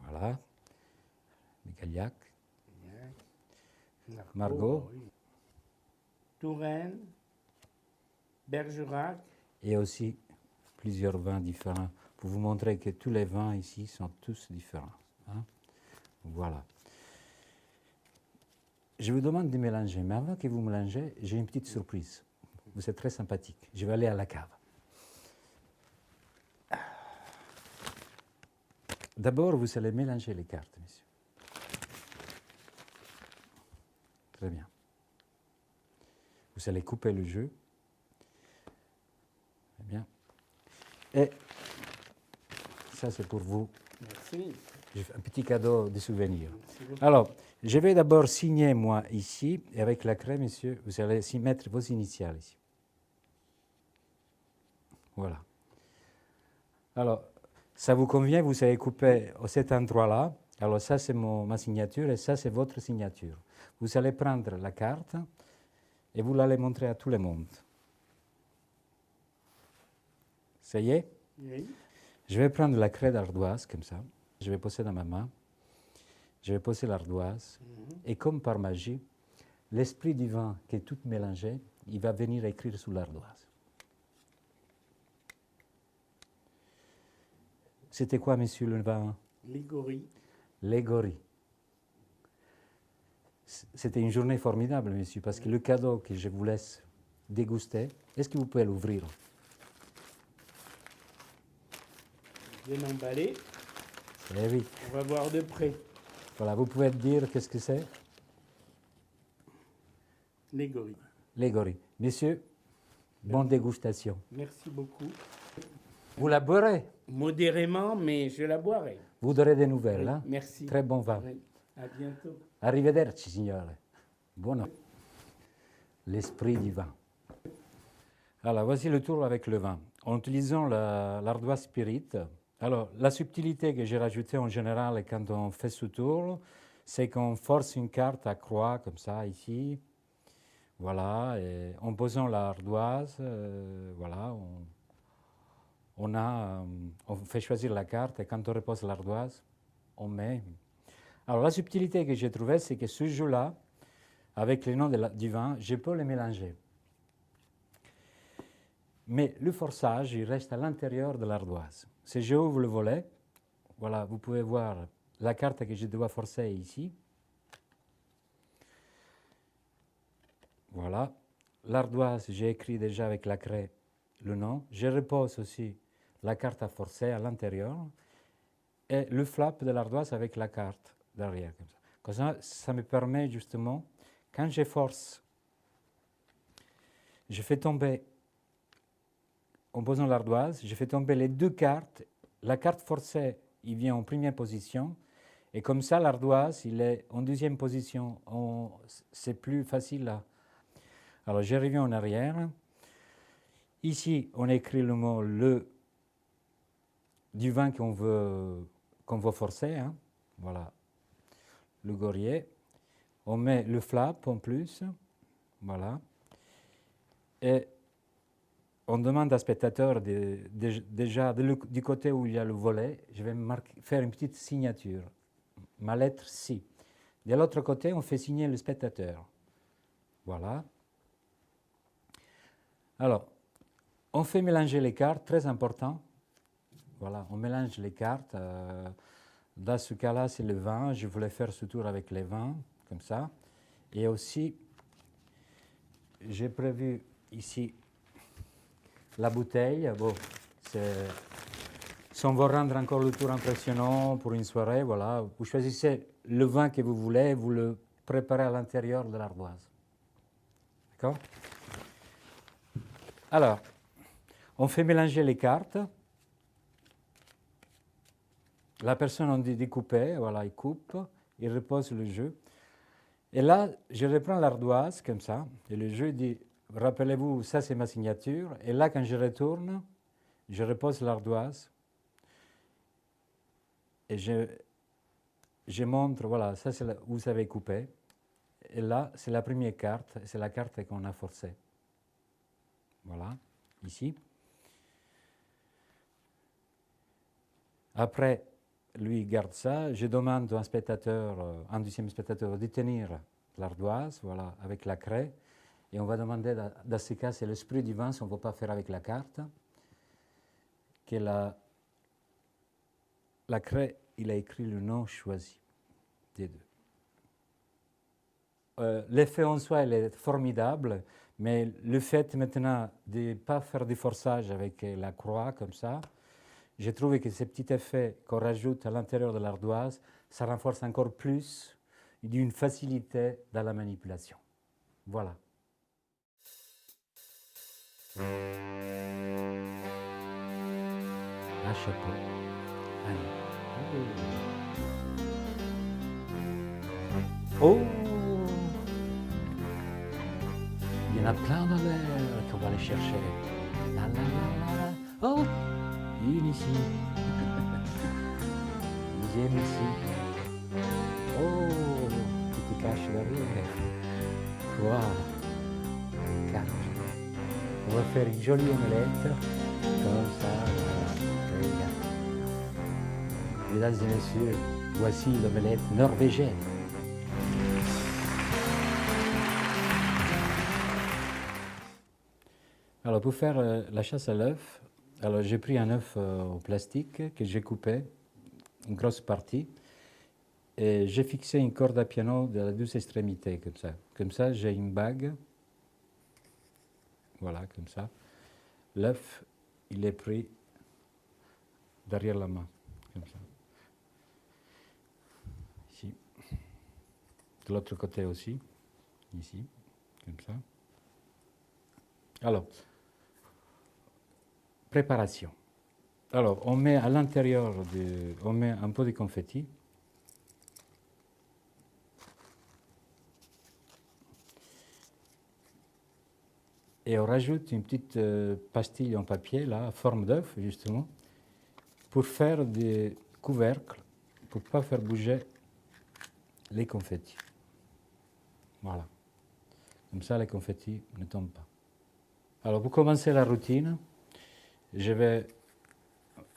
Voilà. Le Gaillac. Margaux. Oui. Touraine, Bergerac. Et aussi plusieurs vins différents pour vous montrer que tous les vins ici sont tous différents. Hein? Voilà. Je vous demande de mélanger, mais avant que vous mélangez, j'ai une petite surprise. Vous êtes très sympathique. Je vais aller à la cave. D'abord, vous allez mélanger les cartes, messieurs. Très bien. Vous allez couper le jeu. Très bien. Et ça, c'est pour vous. Merci. Un petit cadeau de souvenir. Alors, je vais d'abord signer, moi, ici, et avec la craie, messieurs, vous allez y mettre vos initiales ici. Voilà. Alors, ça vous convient, vous allez couper à cet endroit-là. Alors, ça, c'est ma signature, et ça, c'est votre signature. Vous allez prendre la carte, et vous l'allez montrer à tout le monde. Ça y est? Oui. Je vais prendre la craie d'ardoise, comme ça. Je vais poser dans ma main. Je vais poser l'ardoise. Et comme par magie, l'esprit du vin qui est tout mélangé, il va venir écrire sur l'ardoise. C'était quoi, monsieur, le vin? Liguori. Liguori. C'était une journée formidable, monsieur, parce que le cadeau que je vous laisse déguster, est-ce que vous pouvez l'ouvrir? Bien emballé. Eh oui. On va voir de près. Voilà, vous pouvez dire qu'est-ce que c'est? Liguori. Liguori. Messieurs, bonne dégustation. Merci beaucoup. Vous la boirez? Modérément, mais je la boirai. Vous aurez des nouvelles, Oui, hein? merci. Très bon vin. Oui. À bientôt. Arrivederci, signore. Buono. L'esprit du vin. Alors, voici le tour avec le vin. En utilisant l'ardoise spirit. Alors, la subtilité que j'ai rajoutée en général quand on fait ce tour, c'est qu'on force une carte à croix, comme ça, ici. Voilà, et en posant l'ardoise, voilà, on fait choisir la carte, et quand on repose l'ardoise, on met. Alors, la subtilité que j'ai trouvée, c'est que ce jeu-là, avec le nom du vin, je peux les mélanger. Mais le forçage, il reste à l'intérieur de l'ardoise. Si je ouvre le volet, voilà, vous pouvez voir la carte que je dois forcer ici. Voilà. L'ardoise, j'ai écrit déjà avec la craie le nom. Je repose aussi la carte à forcer à l'intérieur et le flap de l'ardoise avec la carte derrière. Comme ça, ça me permet justement, quand je force, je fais tomber, en posant l'ardoise, je fais tomber les deux cartes. La carte forcée, il vient en première position. Et comme ça, l'ardoise, il est en deuxième position. C'est plus facile là. Alors, je reviens en arrière. Ici, on écrit le mot du vin qu'on veut forcer. Hein. Voilà, le Gorier. On met le flap en plus. Voilà. Et on demande à spectateur déjà du côté où il y a le volet, je vais faire une petite signature. Ma lettre C. De l'autre côté, on fait signer le spectateur. Voilà. Alors, on fait mélanger les cartes, très important. Voilà, on mélange les cartes. Dans ce cas-là, c'est le vin. Je voulais faire ce tour avec les vins, comme ça. Et aussi, j'ai prévu ici la bouteille. Bon, si on veut rendre encore le tour impressionnant pour une soirée, voilà, vous choisissez le vin que vous voulez, vous le préparez à l'intérieur de l'ardoise. D'accord? Alors, on fait mélanger les cartes. La personne, on dit découper, voilà, il coupe, il repose le jeu. Et là, je reprends l'ardoise, comme ça, et le jeu dit, rappelez-vous, ça c'est ma signature. Et là, quand je retourne, je repose l'ardoise. Et je montre, voilà, ça c'est vous avez coupé. Et là, c'est la première carte, c'est la carte qu'on a forcée. Voilà, ici. Après, lui garde ça. Je demande à un spectateur, un deuxième spectateur, de tenir l'ardoise, voilà, avec la craie. Et on va demander, dans ce cas, c'est l'esprit du vin, si on ne veut pas faire avec la carte, que la craie, il a écrit le nom choisi des deux. L'effet en soi, il est formidable, mais le fait maintenant de ne pas faire de forçage avec la croix comme ça, j'ai trouvé que ce petit effet qu'on rajoute à l'intérieur de l'ardoise, ça renforce encore plus d'une facilité dans la manipulation. Voilà. Un chapeau. Allez. Oh! Il y en a plein dans l'air qu'on va aller chercher. La la la la. Oh! Une ici. Deuxième ici. Oh! Qui te cache derrière. Trois. Quatre. On va faire une jolie omelette. Comme ça. Voilà. Mesdames et messieurs, voici l'omelette norvégienne. Alors pour faire la chasse à l'œuf, alors j'ai pris un œuf en plastique que j'ai coupé, une grosse partie, et j'ai fixé une corde à piano de la douce extrémité, comme ça. Comme ça, j'ai une bague, voilà, comme ça. L'œuf, il est pris derrière la main, comme ça. Ici. De l'autre côté aussi, ici, comme ça. Alors, préparation. Alors, on met à l'intérieur, on met un peu de confetti. Et on rajoute une petite pastille en papier, là, à forme d'œuf, justement, pour faire des couvercles, pour ne pas faire bouger les confettis. Voilà. Comme ça, les confettis ne tombent pas. Alors, pour commencer la routine, je vais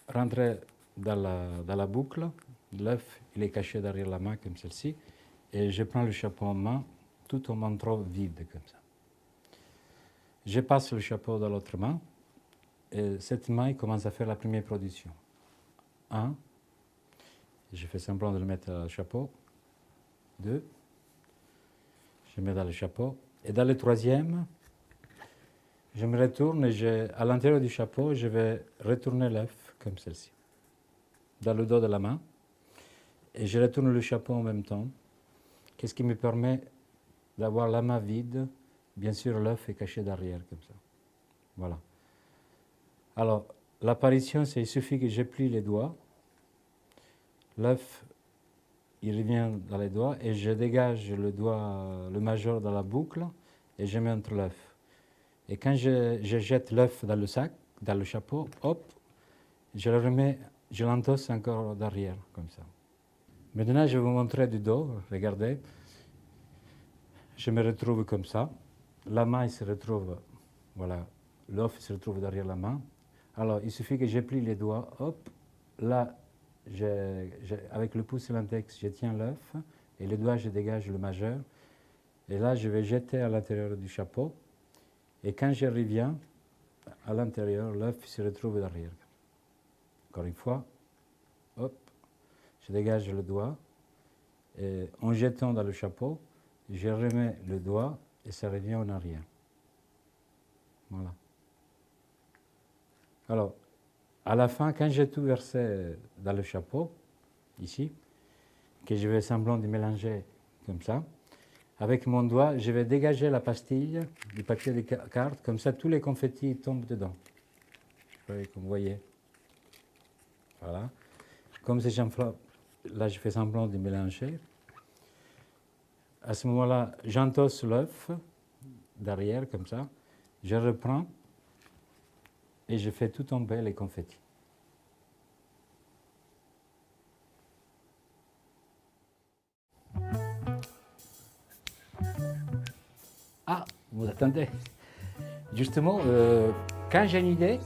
rentrer dans la boucle. L'œuf, il est caché derrière la main, comme celle-ci. Et je prends le chapeau en main tout en montrant vide comme ça. Je passe le chapeau dans l'autre main et cette main commence à faire la première production. 1, je fais semblant de le mettre dans le chapeau. 2, je mets dans le chapeau. Et dans le troisième, je me retourne et à l'intérieur du chapeau, je vais retourner l'œuf comme celle-ci, dans le dos de la main. Et je retourne le chapeau en même temps. Qu'est-ce qui me permet d'avoir la main vide? Bien sûr, l'œuf est caché derrière, comme ça. Voilà. Alors, l'apparition, c'est il suffit que je plie les doigts. L'œuf, il revient dans les doigts et je dégage le doigt, le majeur dans la boucle et je mets entre l'œuf. Et quand je jette l'œuf dans le sac, dans le chapeau, hop, je le remets, je l'entosse encore derrière, comme ça. Maintenant, je vais vous montrer du dos, regardez. Je me retrouve comme ça. La main se retrouve, voilà, l'œuf se retrouve derrière la main. Alors, il suffit que je plie les doigts, hop, là, avec le pouce et l'index, je tiens l'œuf, et le doigt, je dégage le majeur. Et là, je vais jeter à l'intérieur du chapeau, et quand je reviens, à l'intérieur, l'œuf se retrouve derrière. Encore une fois, hop, je dégage le doigt, et en jetant dans le chapeau, je remets le doigt, et ça revient en arrière. Voilà. Alors, à la fin, quand j'ai tout versé dans le chapeau, ici, que je vais semblant de mélanger comme ça, avec mon doigt, je vais dégager la pastille du papier de carte, comme ça tous les confettis tombent dedans. Comme vous voyez. Voilà. Comme c'est là je fais semblant de mélanger. À ce moment-là, j'entosse l'œuf derrière, comme ça. Je reprends et je fais tout tomber les confettis. Ah, vous attendez. Justement, quand j'ai une idée,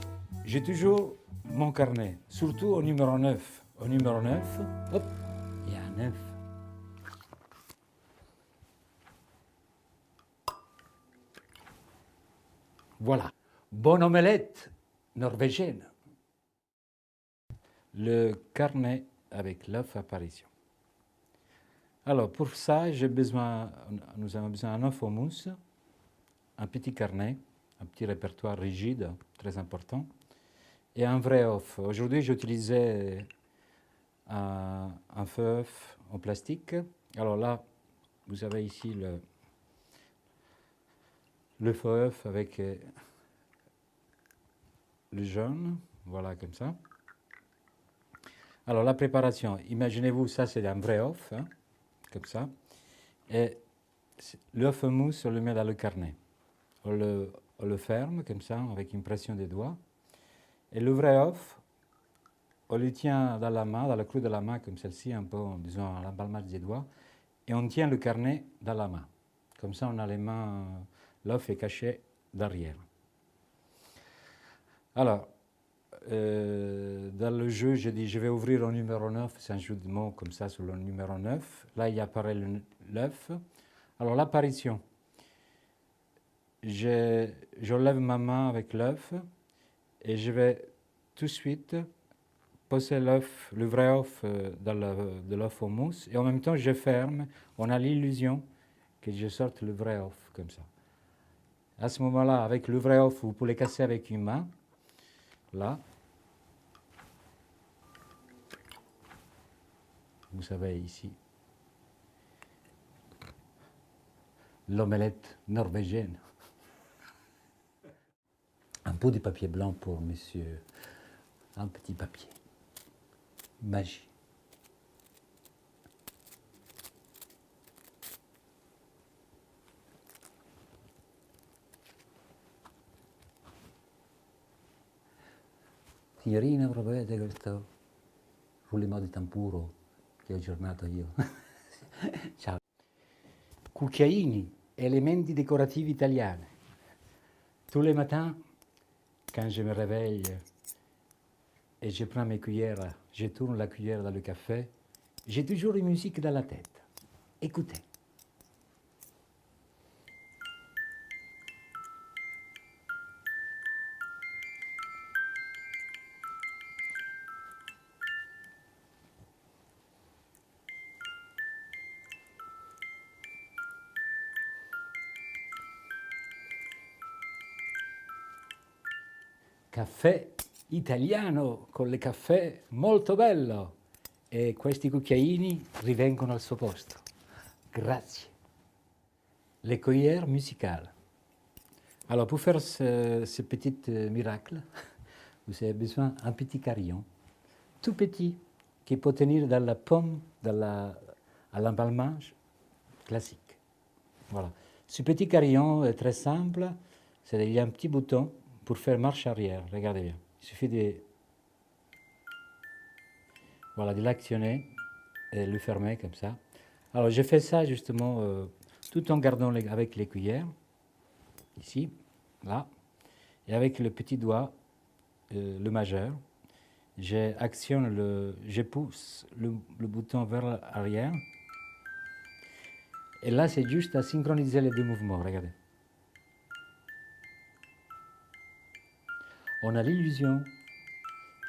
j'ai toujours mon carnet, surtout au numéro 9. Au numéro 9, hop, il y a un 9. Voilà. Bonne omelette norvégienne. Le carnet avec l'œuf apparition. Alors, pour ça, nous avons besoin d'un œuf au mousse, un petit carnet, un petit répertoire rigide, très important, et un vrai œuf. Aujourd'hui, j'ai utilisé un feu œuf en plastique. Alors là, vous avez ici le feu œuf avec le jaune, voilà comme ça. Alors la préparation, imaginez-vous, ça c'est un vrai œuf, hein, comme ça. Et l'œuf mousse, on le met dans le carnet. On le ferme comme ça, avec une pression des doigts. Et le vrai œuf, on le tient dans la main, dans le creux de la main, comme celle-ci, un peu, disons, à l'emballement des doigts. Et on tient le carnet dans la main. Comme ça, on a les mains, l'œuf est caché derrière. Alors, dans le jeu, j'ai dit, je vais ouvrir au numéro 9, c'est un jeu de mots comme ça sur le numéro 9. Là, il apparaît l'œuf. Alors, l'apparition. J'enlève ma main avec l'œuf et je vais tout de suite poser l'œuf, le vrai œuf de l'œuf au mousse et en même temps je ferme. On a l'illusion que je sorte le vrai œuf comme ça. À ce moment-là, avec le vrai œuf, vous pouvez le casser avec une main. Là. Vous savez ici. L'omelette norvégienne. Un pot de papier blanc pour monsieur. Un petit papier. Magie. Signorina, provate questo rullimò di tamburo che ho aggiornato io. Ciao. Cucchiaini, elementi décoratifs italiani. Tous les matins, quand je me réveille et je prends mes cuillères, je tourne la cuillère dans le café, j'ai toujours une musique dans la tête. Écoutez. caffè italiano con le caffè molto bello. E questi cucchiaini rivengono al suo posto. Grazie. Les cuillères musicales. Alors, pour faire ce petit miracle, vous avez besoin d'un petit carillon, tout petit, qui peut tenir dans la paume, à l'empalmage classique. Voilà. Ce petit carillon est très simple. Il y a un petit bouton pour faire marche arrière. Regardez bien. Il suffit de l'actionner et le fermer comme ça. Alors, j'ai fait ça justement tout en gardant avec les cuillères, ici, là, et avec le petit doigt, le majeur, je pousse le bouton vers l'arrière. Et là, c'est juste à synchroniser les deux mouvements, regardez. On a l'illusion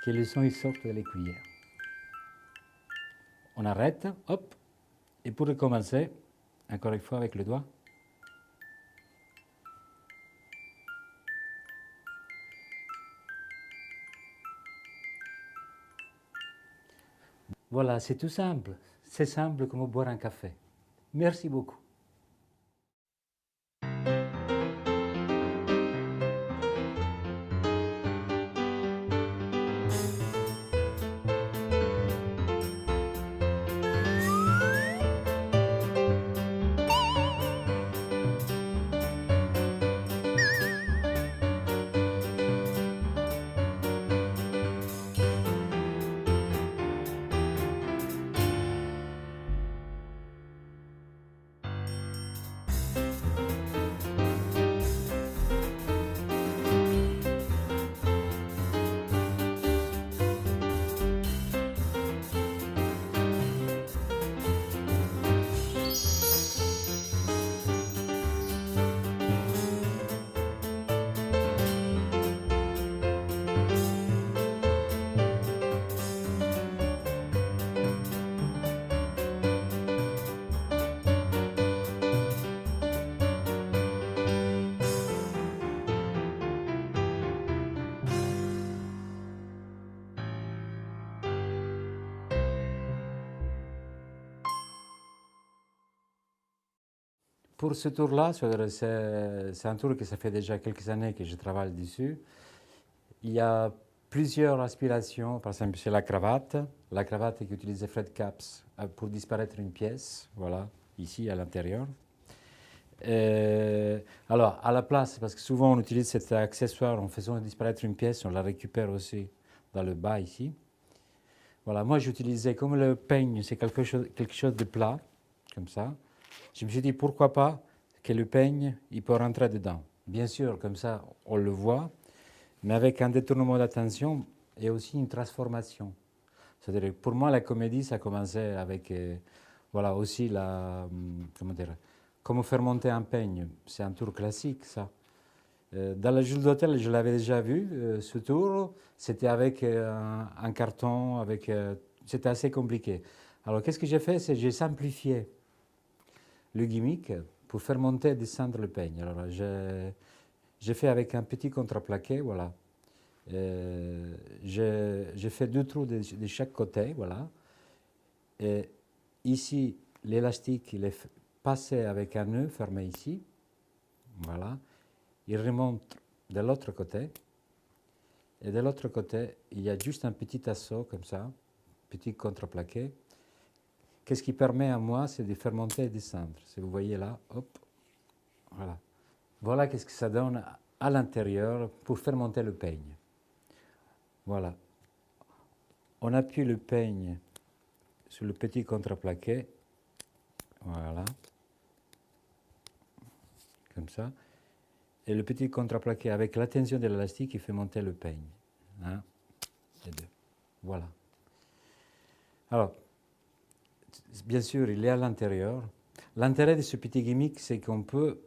que le son il sorte de les cuillères. On arrête, hop, et pour recommencer, encore une fois avec le doigt. Voilà, c'est tout simple. C'est simple comme boire un café. Merci beaucoup. Pour ce tour-là, c'est un tour que ça fait déjà quelques années que je travaille dessus. Il y a plusieurs aspirations. Par exemple, c'est la cravate qui utilise Fred Capps pour disparaître une pièce, voilà, ici à l'intérieur. Alors, à la place, parce que souvent on utilise cet accessoire en faisant disparaître une pièce, on la récupère aussi dans le bas ici. Voilà, moi j'utilisais, comme le peigne, c'est quelque chose de plat, comme ça. Je me suis dit, pourquoi pas que le peigne, il peut rentrer dedans. Bien sûr, comme ça, on le voit, mais avec un détournement d'attention et aussi une transformation. C'est-à-dire, pour moi, la comédie, ça commençait avec, voilà, aussi comment dire, comment faire monter un peigne. C'est un tour classique, ça. Dans la Jules d'Hôtel, je l'avais déjà vu, ce tour. C'était avec un carton, c'était assez compliqué. Alors, qu'est-ce que j'ai fait? C'est que j'ai simplifié le gimmick pour faire monter et descendre le peigne. Alors, j'ai fait avec un petit contreplaqué, voilà. J'ai fait 2 trous de chaque côté, voilà. Et ici, l'élastique, il est passé avec un nœud fermé ici, voilà. Il remonte de l'autre côté. Et de l'autre côté, il y a juste un petit assaut comme ça, petit contreplaqué. Qu'est-ce qui permet à moi, c'est de faire monter et descendre. Si vous voyez là, hop, voilà. Voilà qu'est-ce que ça donne à l'intérieur pour faire monter le peigne. Voilà. On appuie le peigne sur le petit contreplaqué. Voilà. Comme ça. Et le petit contreplaqué, avec la tension de l'élastique, il fait monter le peigne. 1 et 2. Voilà. Alors, bien sûr, il est à l'intérieur. L'intérêt de ce petit gimmick, c'est qu'on peut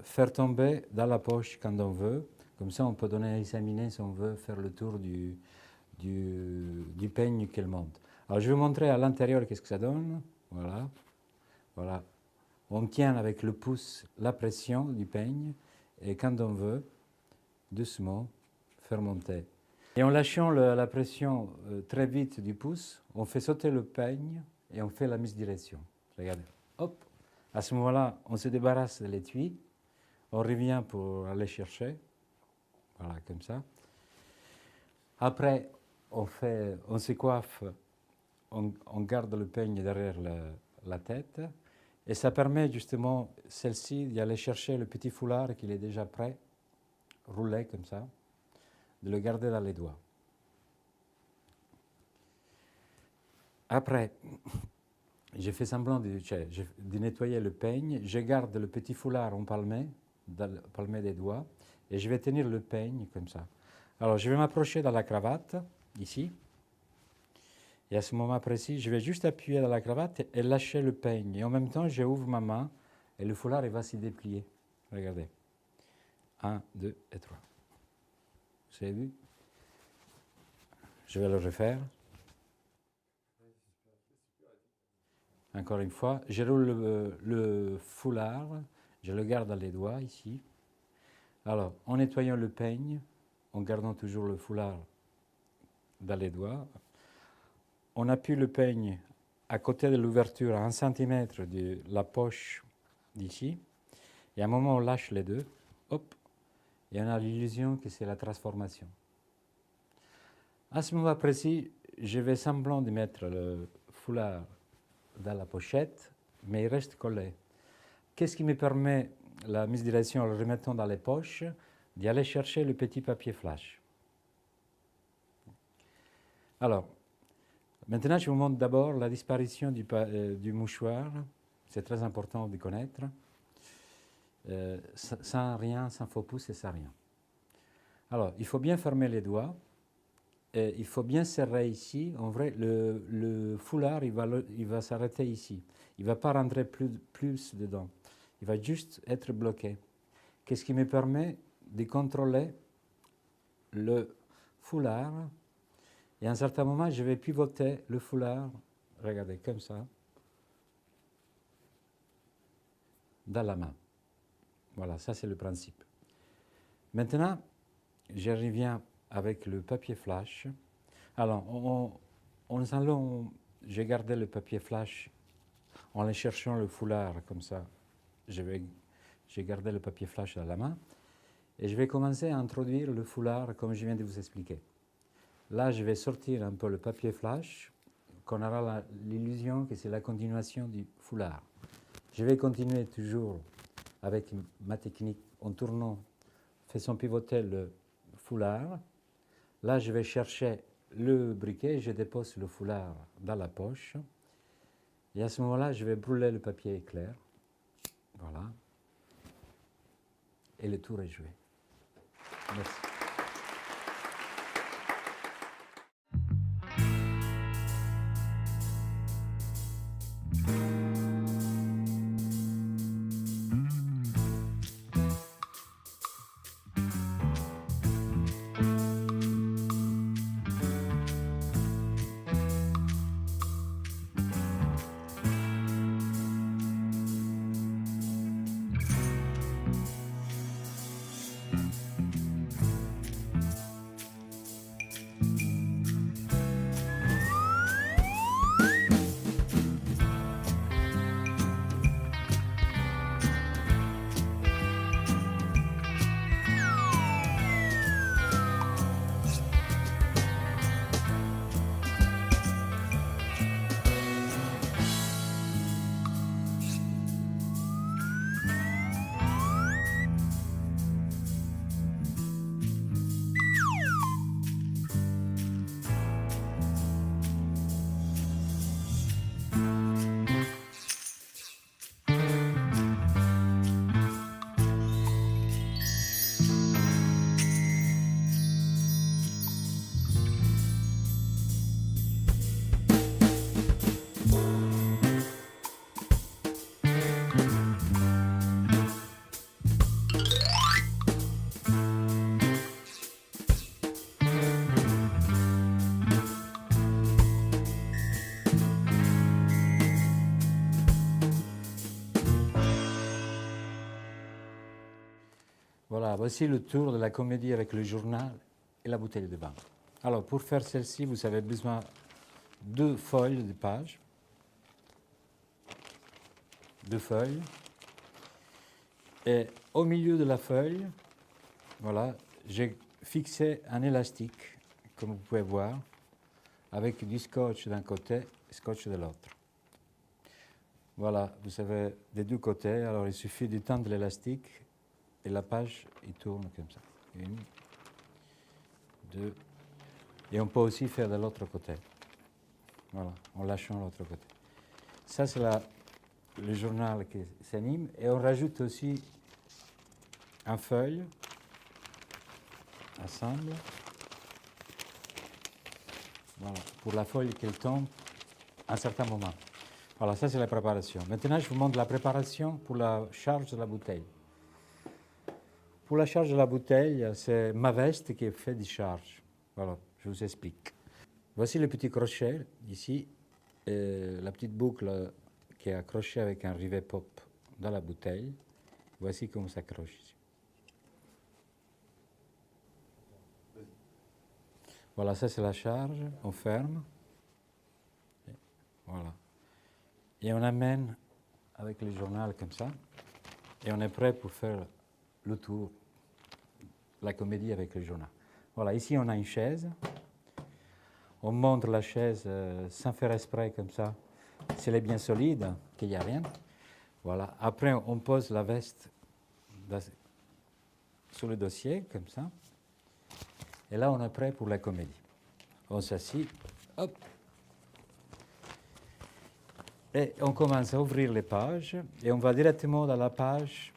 faire tomber dans la poche quand on veut. Comme ça, on peut donner à examiner si on veut faire le tour du peigne qu'elle monte. Alors, je vais vous montrer à l'intérieur qu'est-ce que ça donne. Voilà. Voilà. On tient avec le pouce la pression du peigne. Et quand on veut, doucement, faire monter. Et en lâchant la pression très vite du pouce, on fait sauter le peigne et on fait la mise direction. Regardez, hop. À ce moment-là, on se débarrasse de l'étui, on revient pour aller chercher, voilà, comme ça. Après, on se coiffe, on garde le peigne derrière la tête, et ça permet justement, celle-ci, d'aller chercher le petit foulard qui est déjà prêt, roulé comme ça, de le garder dans les doigts. Après, j'ai fait semblant de nettoyer le peigne, je garde le petit foulard en palmé, dans le palmé des doigts, et je vais tenir le peigne comme ça. Alors, je vais m'approcher dans la cravate, ici, et à ce moment précis, je vais juste appuyer dans la cravate et lâcher le peigne. Et en même temps, j'ouvre ma main, et le foulard il va s'y déplier. Regardez. 1, 2 et 3. Vous avez vu? Je vais le refaire. Encore une fois, je roule le foulard, je le garde dans les doigts ici. Alors, en nettoyant le peigne, en gardant toujours le foulard dans les doigts, on appuie le peigne à côté de l'ouverture à 1 cm de la poche d'ici. Et à un moment, on lâche les deux, hop, et on a l'illusion que c'est la transformation. À ce moment précis, je vais semblant de mettre le foulard dans la pochette, mais il reste collé. Qu'est-ce qui me permet la mise direction en le remettant dans les poches, d'y aller chercher le petit papier flash. Alors, maintenant je vous montre d'abord la disparition du mouchoir, c'est très important de connaître, sans rien, sans faux pouce et sans rien. Alors, il faut bien fermer les doigts, et il faut bien serrer ici. En vrai, le foulard, il va s'arrêter ici. Il ne va pas rentrer plus dedans. Il va juste être bloqué. Qu'est-ce qui me permet de contrôler le foulard. Et à un certain moment, je vais pivoter le foulard, regardez, comme ça, dans la main. Voilà, ça c'est le principe. Maintenant, je reviens avec le papier flash. Alors, en allant, j'ai gardé le papier flash en le cherchant le foulard comme ça. J'ai gardé le papier flash dans la main et je vais commencer à introduire le foulard comme je viens de vous expliquer. Là, je vais sortir un peu le papier flash, qu'on aura l'illusion que c'est la continuation du foulard. Je vais continuer toujours avec ma technique en tournant, faisant pivoter le foulard. Là, je vais chercher le briquet, je dépose le foulard dans la poche. Et à ce moment-là, je vais brûler le papier éclair. Voilà. Et le tour est joué. Merci. Voilà, voici le tour de la comédie avec le journal. et la bouteille de vin. Alors, pour faire celle-ci, vous avez besoin de 2 feuilles de page. 2 feuilles. Et au milieu de la feuille, voilà, j'ai fixé un élastique, comme vous pouvez voir, avec du scotch d'un côté et scotch de l'autre. Voilà, vous avez des 2 côtés, alors il suffit de tendre l'élastique et la page, il tourne comme ça. 1, 2, et on peut aussi faire de l'autre côté. Voilà, en lâchant l'autre côté. Ça, c'est le journal qui s'anime, et on rajoute aussi une feuille, ensemble. Voilà, pour la feuille qu'elle tombe à un certain moment. Voilà, ça c'est la préparation. Maintenant, je vous montre la préparation pour la charge de la bouteille. Pour la charge de la bouteille, c'est ma veste qui est faite de charge. Voilà, je vous explique. Voici le petit crochet ici, et la petite boucle qui est accrochée avec un rivet pop dans la bouteille. Voici comment ça s'accroche ici. Voilà, ça c'est la charge, on ferme. Voilà. Et on amène avec le journal comme ça. Et on est prêt pour faire le tour, la comédie avec le journal. Voilà, ici on a une chaise. On monte la chaise sans faire exprès comme ça. Si elle est bien solide, qu'il n'y a rien. Voilà. Après, on pose la veste sur le dossier, comme ça. Et là, on est prêt pour la comédie. On s'assied, hop. Et on commence à ouvrir les pages. Et on va directement dans la page,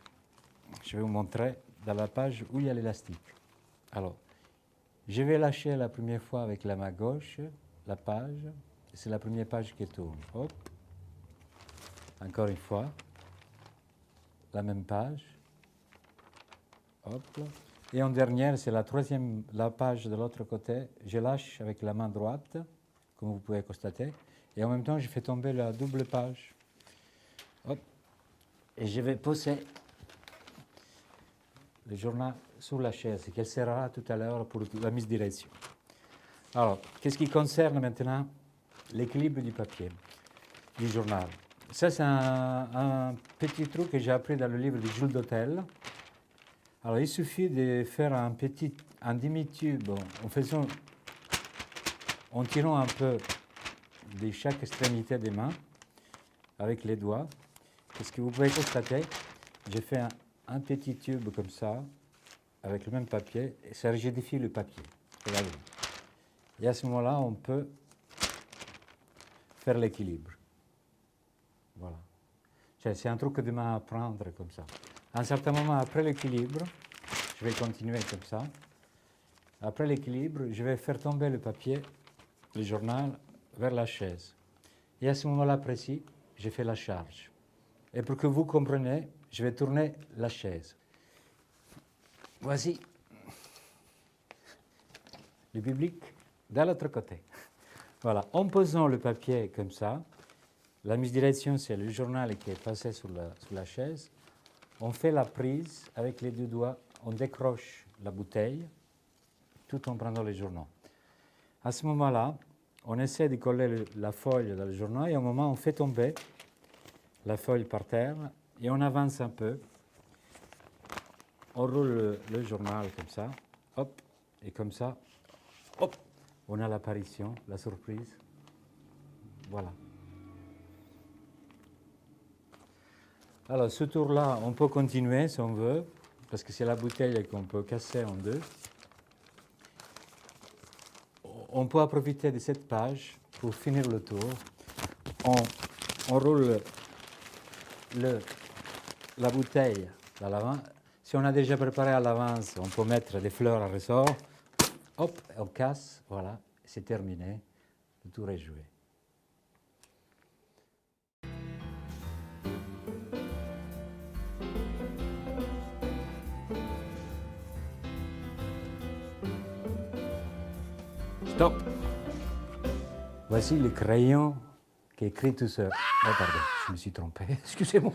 je vais vous montrer, dans la page où il y a l'élastique. Alors, je vais lâcher la première fois avec la main gauche, la page. C'est la première page qui tourne. Hop. Encore une fois. La même page. Hop. Et en dernière, c'est la page de l'autre côté. Je lâche avec la main droite, comme vous pouvez constater. Et en même temps, je fais tomber la double page. Hop. Et je vais poser le journal sur la chaise, qu'elle sera tout à l'heure pour la mise direction. Alors, qu'est-ce qui concerne maintenant l'équilibre du papier, du journal? Ça, c'est un petit truc que j'ai appris dans le livre de Jules Dautel. Alors, il suffit de faire un demi-tube en tirant un peu de chaque extrémité des mains avec les doigts. Parce que vous pouvez constater, j'ai fait un petit tube comme ça, avec le même papier, et ça rigidifie le papier. Regardez. Et à ce moment-là, on peut faire l'équilibre. Voilà. C'est un truc de main à apprendre comme ça. À un certain moment, après l'équilibre, je vais continuer comme ça. Après l'équilibre, je vais faire tomber le papier, le journal, vers la chaise. Et à ce moment-là précis, j'ai fait la charge. Et pour que vous compreniez, je vais tourner la chaise. Voici le public de l'autre côté. Voilà, en posant le papier comme ça, la mise direction, c'est le journal qui est passé sur la chaise. On fait la prise avec les 2 doigts, on décroche la bouteille, tout en prenant le journal. À ce moment-là, on essaie de coller la feuille dans le journal et au moment où on fait tomber la feuille par terre et on avance un peu. On roule le journal comme ça, hop, et comme ça, hop, on a l'apparition, la surprise. Voilà. Alors, ce tour-là, on peut continuer si on veut, parce que c'est la bouteille qu'on peut casser en 2. On peut profiter de cette page pour finir le tour. On roule la bouteille dans l'avant. Si on a déjà préparé à l'avance, on peut mettre des fleurs à ressort. Hop, on casse, voilà, c'est terminé. Le tour est joué. Stop. Voici le crayon qui écrit tout seul. Oh, pardon, je me suis trompé. Excusez-moi.